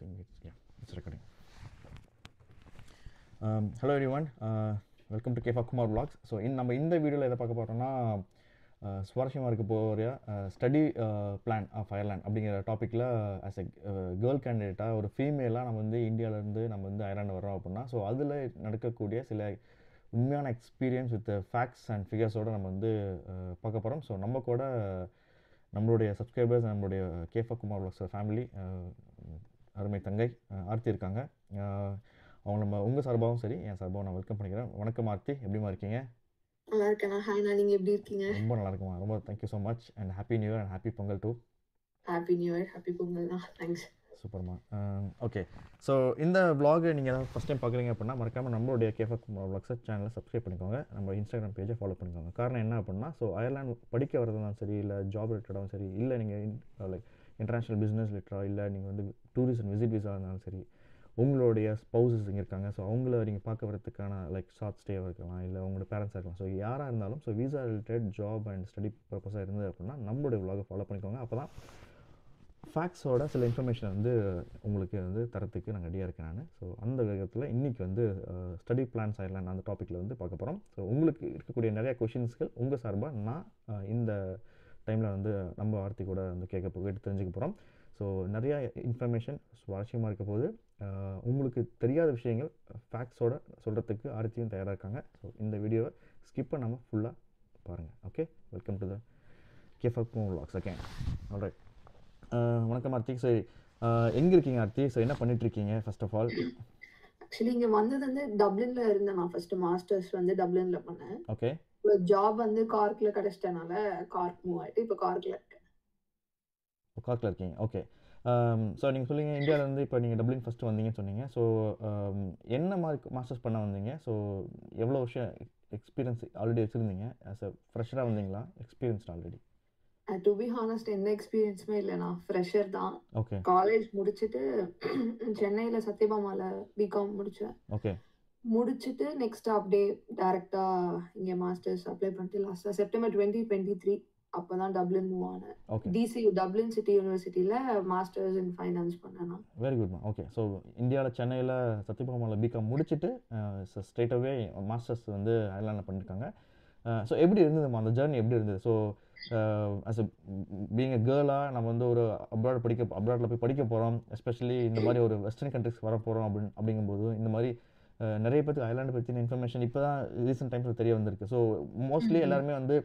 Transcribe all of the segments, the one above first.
think it's recording. Hello everyone, welcome to Kefa Kumar Vlogs. So நம்ம இந்த வீடியோவில் எதை பார்க்க போகிறோம்னா சுவாரஸ்யமாக இருக்க போகிற ஸ்டடி பிளான் ஆஃப் அயர்லாண்ட் அப்படிங்கிற டாப்பிக்கில் ஆஸ் எ கேர்ள் கேண்டிடேட்டாக ஒரு ஃபீமேலாக நம்ம வந்து இந்தியாவிலேருந்து நம்ம வந்து அயர்லாண்டு வரோம் அப்படின்னா ஸோ அதில் நடக்கக்கூடிய சில உண்மையான எக்ஸ்பீரியன்ஸ் வித் ஃபேக்ட்ஸ் அண்ட் ஃபிகர்ஸோடு நம்ம வந்து பார்க்க போகிறோம். ஸோ நம்ம கூட நம்மளுடைய சப்ஸ்கிரைபர்ஸ், நம்மளுடைய கேஃபா குமார் vlogs ஃபேமிலி அருமை தங்கை ஆர்த்தி இருக்காங்க. அவங்க நம்ம உங்கள் சார்பாகவும் சரி என் சார்பாகவும் நான் வெல்கம் பண்ணிக்கிறேன். வணக்கம் ஆர்த்தி, எப்படிமா இருக்கீங்க? நல்லா இருக்கேன். ஹாய், நான் நீங்கள் எப்படி இருக்கீங்க? ரொம்ப நல்லா இருக்குமா, ரொம்ப thank you so much and happy new year and happy Pongal too. Happy new year, happy Pongal தான். தேங்க்ஸ். சூப்பர்மா. ஓகே, ஸோ இந்த vlog நீங்கள் ஏதாவது ஃபஸ்ட் டைம் பார்க்குறீங்க அப்படின்னா மறக்காமல் நம்மளுடைய கேஃபா குமார் vlogs சேனலை சப்ஸ்கிரைப் பண்ணிக்கோங்க. நம்ம இன்ஸ்டாகிராம் பேஜை ஃபாலோ பண்ணிக்கோங்க. காரணம் என்ன அப்படின்னா ஸோ அயர்லாண்ட் படிக்க வரதுனாலும் சரி, இல்லை ஜாப் ரிலேட்டடாகவும் சரி, இல்லை நீங்கள் லைக் இன்டர்நேஷ்னல் பிஸ்னஸ் ரிலேட்டடாக, இல்லை நீங்கள் வந்து டூரிஸ்ட் அண்ட் விசிட் விசா இருந்தாலும் சரி, உங்களுடைய ஸ்பௌசஸ் இங்கே இருக்காங்க, ஸோ அவங்கள நீங்கள் பார்க்க வரதுக்கான லைக் ஷார்ட் ஸ்டேவாக இருக்கலாம், இல்லை உங்களோட பேரண்ட்ஸாக இருக்கலாம், ஸோ யாராக இருந்தாலும் so visa related job and study பர்பஸாக இருந்தது அப்படின்னா நம்மளுடைய vlog ஃபாலோ பண்ணிக்கோங்க. அப்போ தான் ஃபேக்ட்ஸோட சில இன்ஃபர்மேஷன் வந்து உங்களுக்கு வந்து தரத்துக்கு நான் ரெடியாக இருக்கேன் நான். ஸோ அந்த வேகத்தில் இன்றைக்கி வந்து ஸ்டடி பிளான்ஸ் அயர்லாண்ட் அந்த டாப்பிக்கில் வந்து பார்க்க போகிறோம். ஸோ உங்களுக்கு இருக்கக்கூடிய நிறையா கொஷின்ஸ்கள் உங்கள் சார்பாக நான் இந்த டைமில் வந்து நம்ம ஆர்த்தி கூட வந்து கேட்டு தெரிஞ்சுக்க போகிறோம். ஸோ நிறையா இன்ஃபர்மேஷன் சுவாரஸ்யமாக இருக்க போது உங்களுக்கு தெரியாத விஷயங்கள் ஃபேக்ட்ஸோட சொல்கிறதுக்கு ஆர்த்தியும் தயாராக இருக்காங்க. ஸோ இந்த வீடியோவை ஸ்கிப் பண்ணாமல் ஃபுல்லாக பாருங்கள். ஓகே, வெல்கம் டு த கேஃபா குமார் vlogs. Okay, alright. வணக்கம் ஆர்த்தி. சரி, எங்கே இருக்கீங்க ஆர்த்தி? ஸோ என்ன பண்ணிகிட்ருக்கீங்க ஃபர்ஸ்ட் ஆஃப் ஆல்? ஆக்சுவலி இங்கே வந்தது வந்து டப்ளின்ல இருந்தேன். நான் ஃபர்ஸ்ட் மாஸ்டர்ஸ் வந்து டப்ளின்ல பண்ணேன். ஓகே, ஜாப் வந்து கார்க்கில் கிடைச்சிட்டனால கார்க் மூவ் ஆகிட்டு இப்போ கார்க்கில் இருக்கேன். கார்க்கில் இருக்கீங்க. ஓகே, ஸோ நீங்கள் சொல்லுங்கள் இந்தியாவிலேருந்து இப்போ நீங்கள் டப்ளின் ஃபஸ்ட்டு வந்தீங்கன்னு சொன்னீங்க. ஸோ என்ன மாதிரி மாஸ்டர்ஸ் பண்ண வந்தீங்க? ஸோ எவ்வளோ வருஷம் எக்ஸ்பீரியன்ஸ் ஆல்ரெடி வச்சுருந்தீங்க? ஆஸ் அ ஃப்ரெஷராக வந்தீங்களா, experienced already? To be honest எந்த எக்ஸ்பீரியன்ஸுமே இல்லை. நான் ஃப்ரெஷர் தான். ஓகே, காலேஜ் முடிச்சுட்டு சென்னையில் சத்யபாமாவில் பிகாம் முடித்தேன். ஓகே, முடிச்சுட்டு நெக்ஸ்ட் அப்படியே டேரெக்டாக இங்கே மாஸ்டர்ஸ் அப்ளை பண்ணிட்டு லாஸ்ட்டாக செப்டம்பர் 2023 அப்போ தான் டப்ளின் மூவ் ஆனேன். ஓகே, டிசியூ டப்ளின் சிட்டி யூனிவர்சிட்டியில் மாஸ்டர்ஸ் இன் ஃபைனான்ஸ் பண்ணேன். வெரி குட்மா. ஓகே, ஸோ இந்தியாவில் சென்னையில் சத்யபாமாவில் பிகாம் முடிச்சுட்டு ஸ்ட்ரெயிட்டாகவே மாஸ்டர்ஸ் வந்து அயர்லாண்டில் பண்ணியிருக்காங்க. ஸோ எப்படி இருந்ததுமா அந்த ஜேர்னி, எப்படி இருந்தது? So as a being a கேர்ளாக நம்ம வந்து ஒரு அப்ராடில் போய் படிக்க போகிறோம், எஸ்பெஷலி இந்த மாதிரி ஒரு வெஸ்டர்ன் கண்ட்ரிஸ் வர போகிறோம் அப்படிங்கும்போது இந்த மாதிரி நிறைய பேருக்கு அயர்லாண்டு பற்றின இன்ஃபர்மேஷன் இப்போ தான் ரீசெண்ட் டைம்ஸில் தெரிய வந்திருக்கு. ஸோ மோஸ்ட்லி எல்லாருமே வந்து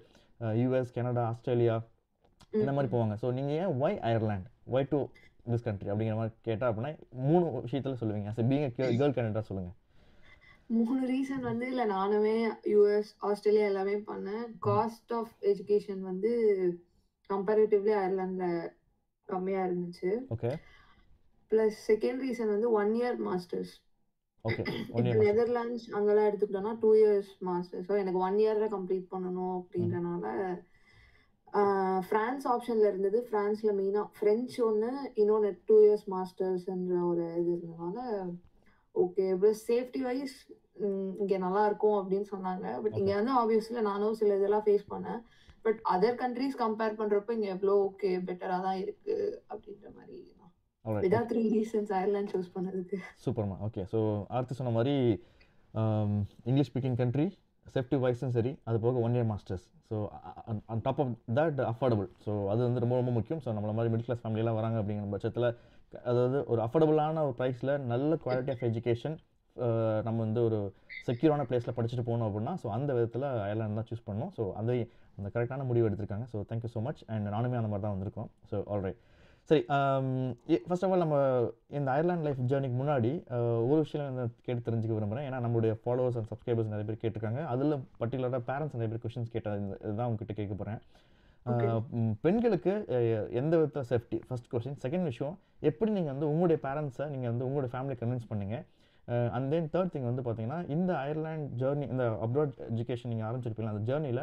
யூஎஸ், கனடா, ஆஸ்திரேலியா இந்த மாதிரி போவாங்க. ஸோ நீங்கள் ஏன் why Ireland, why to this country அப்படிங்கிற மாதிரி கேட்டால் அப்படின்னா 3 விஷயத்தில் சொல்லுவீங்க. ஆஸ் பீங் கேர்ள் கேண்டிடேட்டாக சொல்லுங்கள். 3 ரீசன் வந்து இல்லை, நானுமே யூஎஸ், ஆஸ்திரேலியா எல்லாமே பண்ணேன். காஸ்ட் ஆஃப் எஜுகேஷன் வந்து கம்பேரிட்டிவ்லி அயர்லாண்டில் கம்மியாக இருந்துச்சு. ஓகே, ப்ளஸ் செகண்ட் ரீசன் வந்து 1 இயர் மாஸ்டர்ஸ். ஓகே, இப்போ நெதர்லாண்ட்ஸ் அங்கெல்லாம் எடுத்துக்கிட்டோம்னா 2 இயர்ஸ் மாஸ்டர்ஸ். ஸோ எனக்கு 1 இயரில் கம்ப்ளீட் பண்ணணும் அப்படின்றனால ஃப்ரான்ஸ் ஆப்ஷனில் இருந்தது. ஃப்ரான்ஸில் மெயினாக ஃப்ரெஞ்ச் ஒன்று, இன்னொன்று 2 இயர்ஸ் மாஸ்டர்ஸ்ன்ற ஒரு இது இருந்ததுனால ஓகே. ப்ளஸ் சேஃப்டி வைஸ் இங்கே நல்லா இருக்கும் அப்படின்னு சொன்னாங்க. பட் இங்கே வந்து ஆப்வியஸ்லி நானும் சில இதெல்லாம் ஃபேஸ் பண்ணேன். பட் அதர் கண்ட்ரீஸ் கம்பேர் பண்ணுறப்போ இங்கே எவ்வளோ ஓகே பெட்டராக தான் இருக்குது அப்படின்ற மாதிரி. இதான் 3 ரீசன்ஸ் அயர்லாண்ட் சூஸ் பண்ணதுக்கு. சூப்பர்மா. ஓகே, ஸோ ஆர்த்தி சொன்ன மாதிரி இங்கிலீஷ் ஸ்பீக்கிங் கண்ட்ரி, சேஃப்டி வைஸும் சரி, அது போக 1 year masters. So on top of that affordable. So அது வந்து ரொம்ப ரொம்ப முக்கியம். ஸோ நம்மள மாதிரி மிடில் கிளாஸ் ஃபேமிலியெலாம் வராங்க அப்படிங்கிற பட்சத்தில் அதாவது ஒரு அஃபோர்டபுளான ஒரு ப்ரைஸில் நல்ல குவாலிட்டி ஆஃப் எஜுகேஷன் நம்ம வந்து ஒரு செக்யூரான பிளேஸில் படிச்சுட்டு போகணும் அப்படின்னா ஸோ அந்த விதத்தில் அயர்லாண்ட் தான் சூஸ் பண்ணணும். ஸோ அந்த கரெக்டான முடிவு எடுத்திருக்காங்க. So thank you so much. And நானுமே அந்த மாதிரி தான் வந்திருக்கோம். So alright. சரி, ஃபர்ஸ்ட் ஆஃப் ஆல் நம்ம இந்த அயர்லாண்ட் லைஃப் ஜேர்னிக்கு முன்னாடி ஒரு விஷயம் வந்து கேட்டு தெரிஞ்சுக்க விரும்புகிறேன். ஏன்னா நம்மளுடைய ஃபாலோவர்ஸ் அண்ட் சப்ஸ்கிரைபர்ஸ் நிறைய பேர் கேட்டிருக்காங்க. அதில் பர்டிகுலராக பேரண்ட்ஸ் நிறைய பேர் கொஸ்டின்ஸ் கேட்டால் இதுதான் உங்ககிட்ட கேட்க போகிறேன். பெண்களுக்கு எந்த விதத்தில் சேஃப்டி, ஃபர்ஸ்ட் கொஸ்டின். செகண்ட் விஷயம், எப்படி நீங்கள் வந்து உங்களுடைய பேரண்ட்ஸை நீங்கள் வந்து உங்களுடைய ஃபேமிலியை கன்வின்ஸ் பண்ணீங்க? அண்ட் தென் தேர்ட் திங் வந்து பார்த்தீங்கன்னா இந்த அயர்லாண்ட் ஜேர்னி, இந்த அப்ராட் எஜுகேஷன் நீங்கள் ஆரம்பிச்சிருப்பீங்க, அந்த ஜேர்னியில்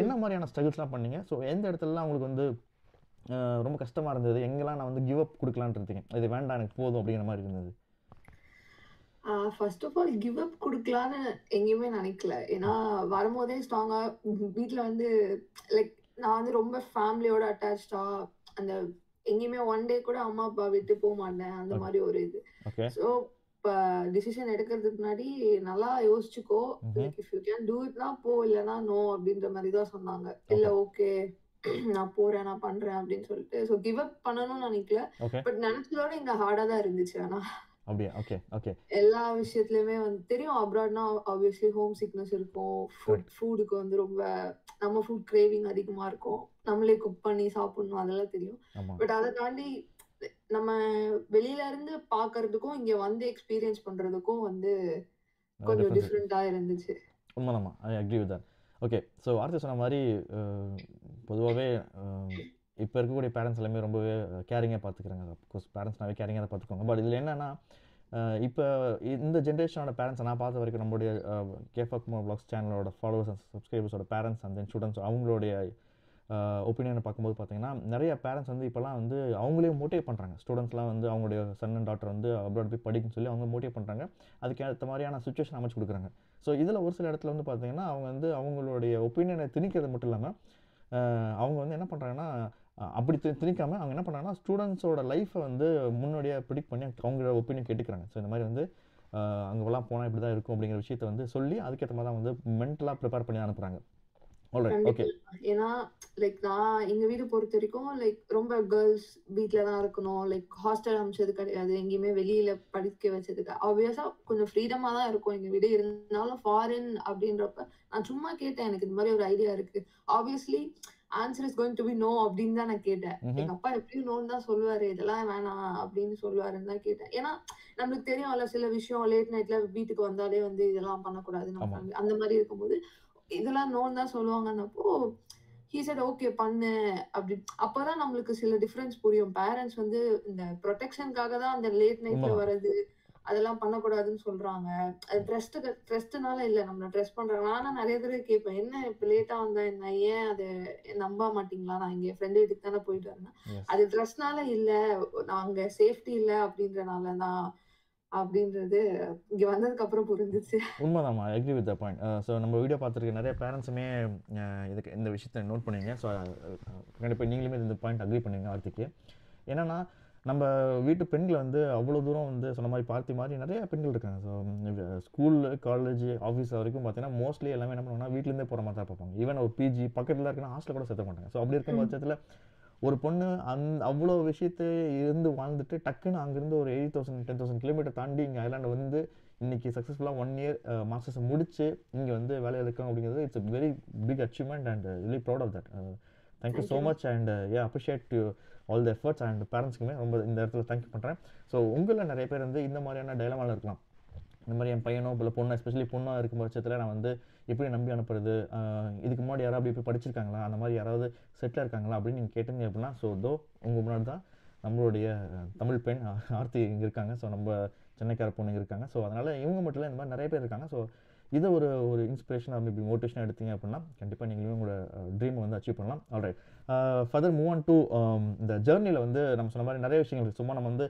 என்ன மாதிரியான ஸ்ட்ரகிள்ஸ்லாம் பண்ணீங்க? ஸோ எந்த இடத்துலலாம் உங்களுக்கு வந்து ரொம்ப கஷ்டமாக இருந்தது, எங்கெல்லாம் நான் வந்து கிவ் அப் கொடுக்கலான்னு இருக்கீங்க, இது வேண்டாம் எனக்கு போதும் அப்படிங்கிற மாதிரி இருந்தது? First of all give up கொடுக்கலான்னு எங்கேயுமே நினைக்கல. ஏன்னா வரும்போதே ஸ்ட்ராங்காக வீட்டில் வந்து லைக் நான் வந்து ரொம்ப ஃபேமிலியோட அட்டாச்சாக அந்த எங்கேயுமே ஒன் டே கூட அம்மா அப்பா விட்டு போக மாட்டேன் அந்த மாதிரி ஒரு இது. ஓகே. ஸோ இப்போ டிசிஷன் எடுக்கிறதுக்கு முன்னாடி நல்லா யோசிச்சுக்கோ, like if you can do இட்னா போ, இல்லைன்னா நோ அப்படின்ற மாதிரி தான் சொன்னாங்க. இல்லை ஓகே நான் போறேன் நான் பண்றேன் அப்படின்னு சொல்லிட்டு ஸோ கிவ் அப் பண்ணணும்னு நினைக்கல. பட் நினைச்சதோட இங்க ஹார்டா தான் இருந்துச்சு. ஆனா அப்படியே ஓகே ஓகே. எல்லா விஷயத்துலயுமே வந்து தெரியும் அப்ராட்னா ஆப்வியஸ்லி ஹோம் சிக்னஸ் இருக்கும். ஃபுட்டுக்கு வந்து ரொம்ப நம்ம ஃபுட் கிரேவிங் அதிகமா இருக்கும். நம்மளே குக் பண்ணி சாப்பிடணும் அதெல்லாம் தெரியும். பட் அதை தாண்டி நம்ம வெளியில இருந்து பாக்குறதுக்கும் இங்க வந்து எக்ஸ்பீரியன்ஸ் பண்றதுக்கும் வந்து கொஞ்சம் டிஃப்ரெண்டா இருந்துச்சு. உண்மைதாம்மா, I agree with that. Okay. So Aarthi சொன்ன மாதிரி பொதுவாகவே இப்போ இருக்கக்கூடிய பேரண்ட்ஸ் எல்லாமே ரொம்பவே கேரிங்காக பார்த்துக்கிறாங்க. அஃப்கோர்ஸ் பேரண்ட்ஸ்னாவே கேரிங்காக தான் பார்த்துக்கோங்க. பட் இதில் என்னென்னா இப்போ இந்த ஜென்ரேஷனோட பேரண்ட்ஸை நான் பார்த்த வரைக்கும் நம்மளுடைய கேஃபாக் குமார் வ்ளாக்ஸ் சேனலோட ஃபாலோவர்ஸ் அண்ட் சப்ஸ்கிரைபர்ஸோட பேரண்ட்ஸ் அண்ட் தென் ஸ்டூடெண்ட்ஸ் அவங்களுடைய ஒப்பீனியனை பார்க்கும்போது பார்த்தீங்கன்னா நிறைய பேரண்ட்ஸ் வந்து இப்போலாம் வந்து அவங்களே மோட்டிவேட் பண்ணுறாங்க. ஸ்டூடெண்ட்ஸ்லாம் வந்து அவங்களுடைய சன் அண்ட் டாட்டர் வந்து அப்ராட் போய் படிக்குன்னு சொல்லி அவங்க மோட்டிவேட் பண்ணுறாங்க. அதுக்கு ஏற்ற மாதிரியான சுச்சுவேஷன் அமைச்சு கொடுக்குறாங்க. ஸோ இதில் ஒரு சில இடத்துல வந்து பார்த்தீங்கன்னா அவங்க வந்து அவங்களுடைய ஒப்பீனியனை திணிக்கிறது மட்டும் இல்லாமல் அவங்க வந்து என்ன பண்ணுறாங்கன்னா அப்படி திணிக்காமல் அவங்க என்ன பண்ணுறாங்கன்னா ஸ்டூடெண்ட்ஸோட லைஃப்பை வந்து முன்னாடியே ப்ரிடிக்ட் பண்ணி அவங்களோட ஒப்பீனியன் கேட்டுக்கிறாங்க. ஸோ இந்த மாதிரி வந்து அங்கெல்லாம் போனால் இப்படி தான் இருக்கும் அப்படிங்கிற விஷயத்தை வந்து சொல்லி அதுக்கேற்ற மாதிரி தான் வந்து மென்டலாக ப்ரிப்பேர் பண்ணி அனுப்புகிறாங்க. ஏன்னா லைக் நான் எங்க வீடு பொறுத்த வரைக்கும் லைக் ரொம்ப கேர்ள்ஸ் வீட்ல தான் இருக்கணும், லைக் ஹாஸ்டல் அமைச்சது கிடையாது, எங்கேயுமே வெளியில படிக்க வச்சதுக்கு ஆப்வியஸா கொஞ்சம் ஃப்ரீடமா தான் இருக்கும் எங்க வீடு. இருந்தாலும் ஃபாரின் அப்படின்றப்ப நான் சும்மா கேட்டேன், எனக்கு இந்த மாதிரி ஒரு ஐடியா இருக்கு. Obviously answer is going to be no அப்படின்னு தான் நான் கேட்டேன். எங்க அப்பா எப்படியும் நோன்னு தான் சொல்லுவாரு, இதெல்லாம் வேணாம் அப்படின்னு சொல்லுவாருன்னு தான் கேட்டேன். ஏன்னா நம்மளுக்கு தெரியும்ல சில விஷயம் லேட் நைட்ல வீட்டுக்கு வந்தாலே வந்து இதெல்லாம் பண்ணக்கூடாது நம்ம அந்த மாதிரி இருக்கும்போது இதெல்லாம் நோன்னு தான் சொல்லுவாங்கன்னப்போ ஹி செட் ஓகே பண்ணு அப்படி. அப்பதான் நம்மளுக்கு சில டிஃபரன்ஸ் புரியும். பேரண்ட்ஸ் வந்து இந்த ப்ரொடெக்ஷனுக்காக தான் அந்த லேட் நைட்ல வர்றது அதெல்லாம் பண்ணக்கூடாதுன்னு சொல்றாங்க. அது ட்ரஸ்ட்னால இல்ல, நம்ம ட்ரஸ்ட் பண்றாங்க. ஆனா நிறைய தடவை கேட்பேன், என்ன இப்ப லேட்டா வந்தா என்ன, ஏன் அது நம்ப மாட்டீங்களா, நான் இங்க ஃப்ரெண்ட் வீட்டுக்கு தானே போயிட்டு வரேன், அது ட்ரஸ்ட்னால இல்ல, நாங்க சேஃப்டி இல்ல அப்படின்றனாலதான் அப்படின்றது இங்க வந்ததுக்கு அப்புறம் புரிஞ்சிச்சு. உண்மைதாம்மா, I agree with the point. So நம்ம வீடியோ பார்த்துருக்க நிறைய பேரண்ட்ஸுமே இதுக்கு இந்த விஷயத்தை நோட் பண்ணுவீங்க. ஸோ கண்டிப்பாக நீங்களுமே இந்த பாயிண்ட் அக்ரி பண்ணுவீங்க ஆர்த்திக்கு. என்னென்னா நம்ம வீட்டு பெண்களை வந்து அவ்வளோ தூரம் வந்து சொன்ன மாதிரி பார்த்தி மாதிரி நிறைய பெண்கள் இருக்காங்க. ஸோ ஸ்கூலு காலேஜ் ஆஃபீஸ் வரைக்கும் பார்த்தீங்கன்னா மோஸ்ட்லி எல்லாமே என்ன பண்ணுவாங்கன்னா வீட்டிலேருந்தே போகிற மாதிரி தான் பார்ப்பாங்க. ஈவன் ஒரு பிஜி பக்கத்தில் இருக்குன்னா ஹாஸ்டலில் கூட சேர்த்த மாட்டாங்க. ஸோ அப்படி இருக்கும் பட்சத்தில் ஒரு பொண்ணு அவ்வளோ விஷயத்தை இருந்து வாழ்ந்துட்டு டக்குன்னு அங்கேருந்து ஒரு 8,000 10,000 கிலோமீட்டர் தாண்டி இங்கே ஐலாண்டை வந்து இன்றைக்கி சக்ஸஸ்ஃபுல்லாக 1 இயர் மாஸ்டர்ஸை முடிச்சு இங்கே வந்து வேலையில் இருக்காங்க அப்படிங்கிறது it's very big achievement and really proud of that. Thank you so much and appreciate to all the efforts and பேரண்ட்ஸ்க்குமே ரொம்ப இந்த இடத்துல தேங்க்யூ பண்ணுறேன். ஸோ உங்களில் நிறைய பேர் வந்து இந்த மாதிரியான டைலமாவில் இருக்கலாம். இந்த மாதிரி என் பையனோ இல்லை பொண்ணோ எஸ்பெஷலி பொண்ணாக இருக்கும் பட்சத்தில் நான் வந்து எப்படி நம்பி அனுப்புறது, இதுக்கு முன்னாடி யாராவது அப்படி போய் படிச்சிருக்காங்களா, அந்த மாதிரி யாராவது செட்டில் இருக்காங்களா அப்படின்னு நீங்கள் கேட்டீங்க அப்படின்னா ஸோ உங்கள் முன்னாடி தான் நம்மளுடைய தமிழ் பெண் ஆர்த்தி இங்கே இருக்காங்க. ஸோ நம்ம சென்னைக்கார பொண்ணு இருக்காங்க. ஸோ அதனால் இவங்க மட்டும் இல்லை, இந்த மாதிரி நிறைய பேர் இருக்காங்க. ஸோ இதை ஒரு இன்ஸ்பிரேஷனாக மேபி மோட்டிவேஷனாக எடுத்தீங்க அப்படின்னா கண்டிப்பாக நீங்களும் உங்களோட ட்ரீமை வந்து அச்சீவ் பண்ணலாம். Alright, further move on to இந்த ஜேர்னியில் வந்து நம்ம சொன்ன மாதிரி நிறைய விஷயங்கள் சும்மா நம்ம வந்து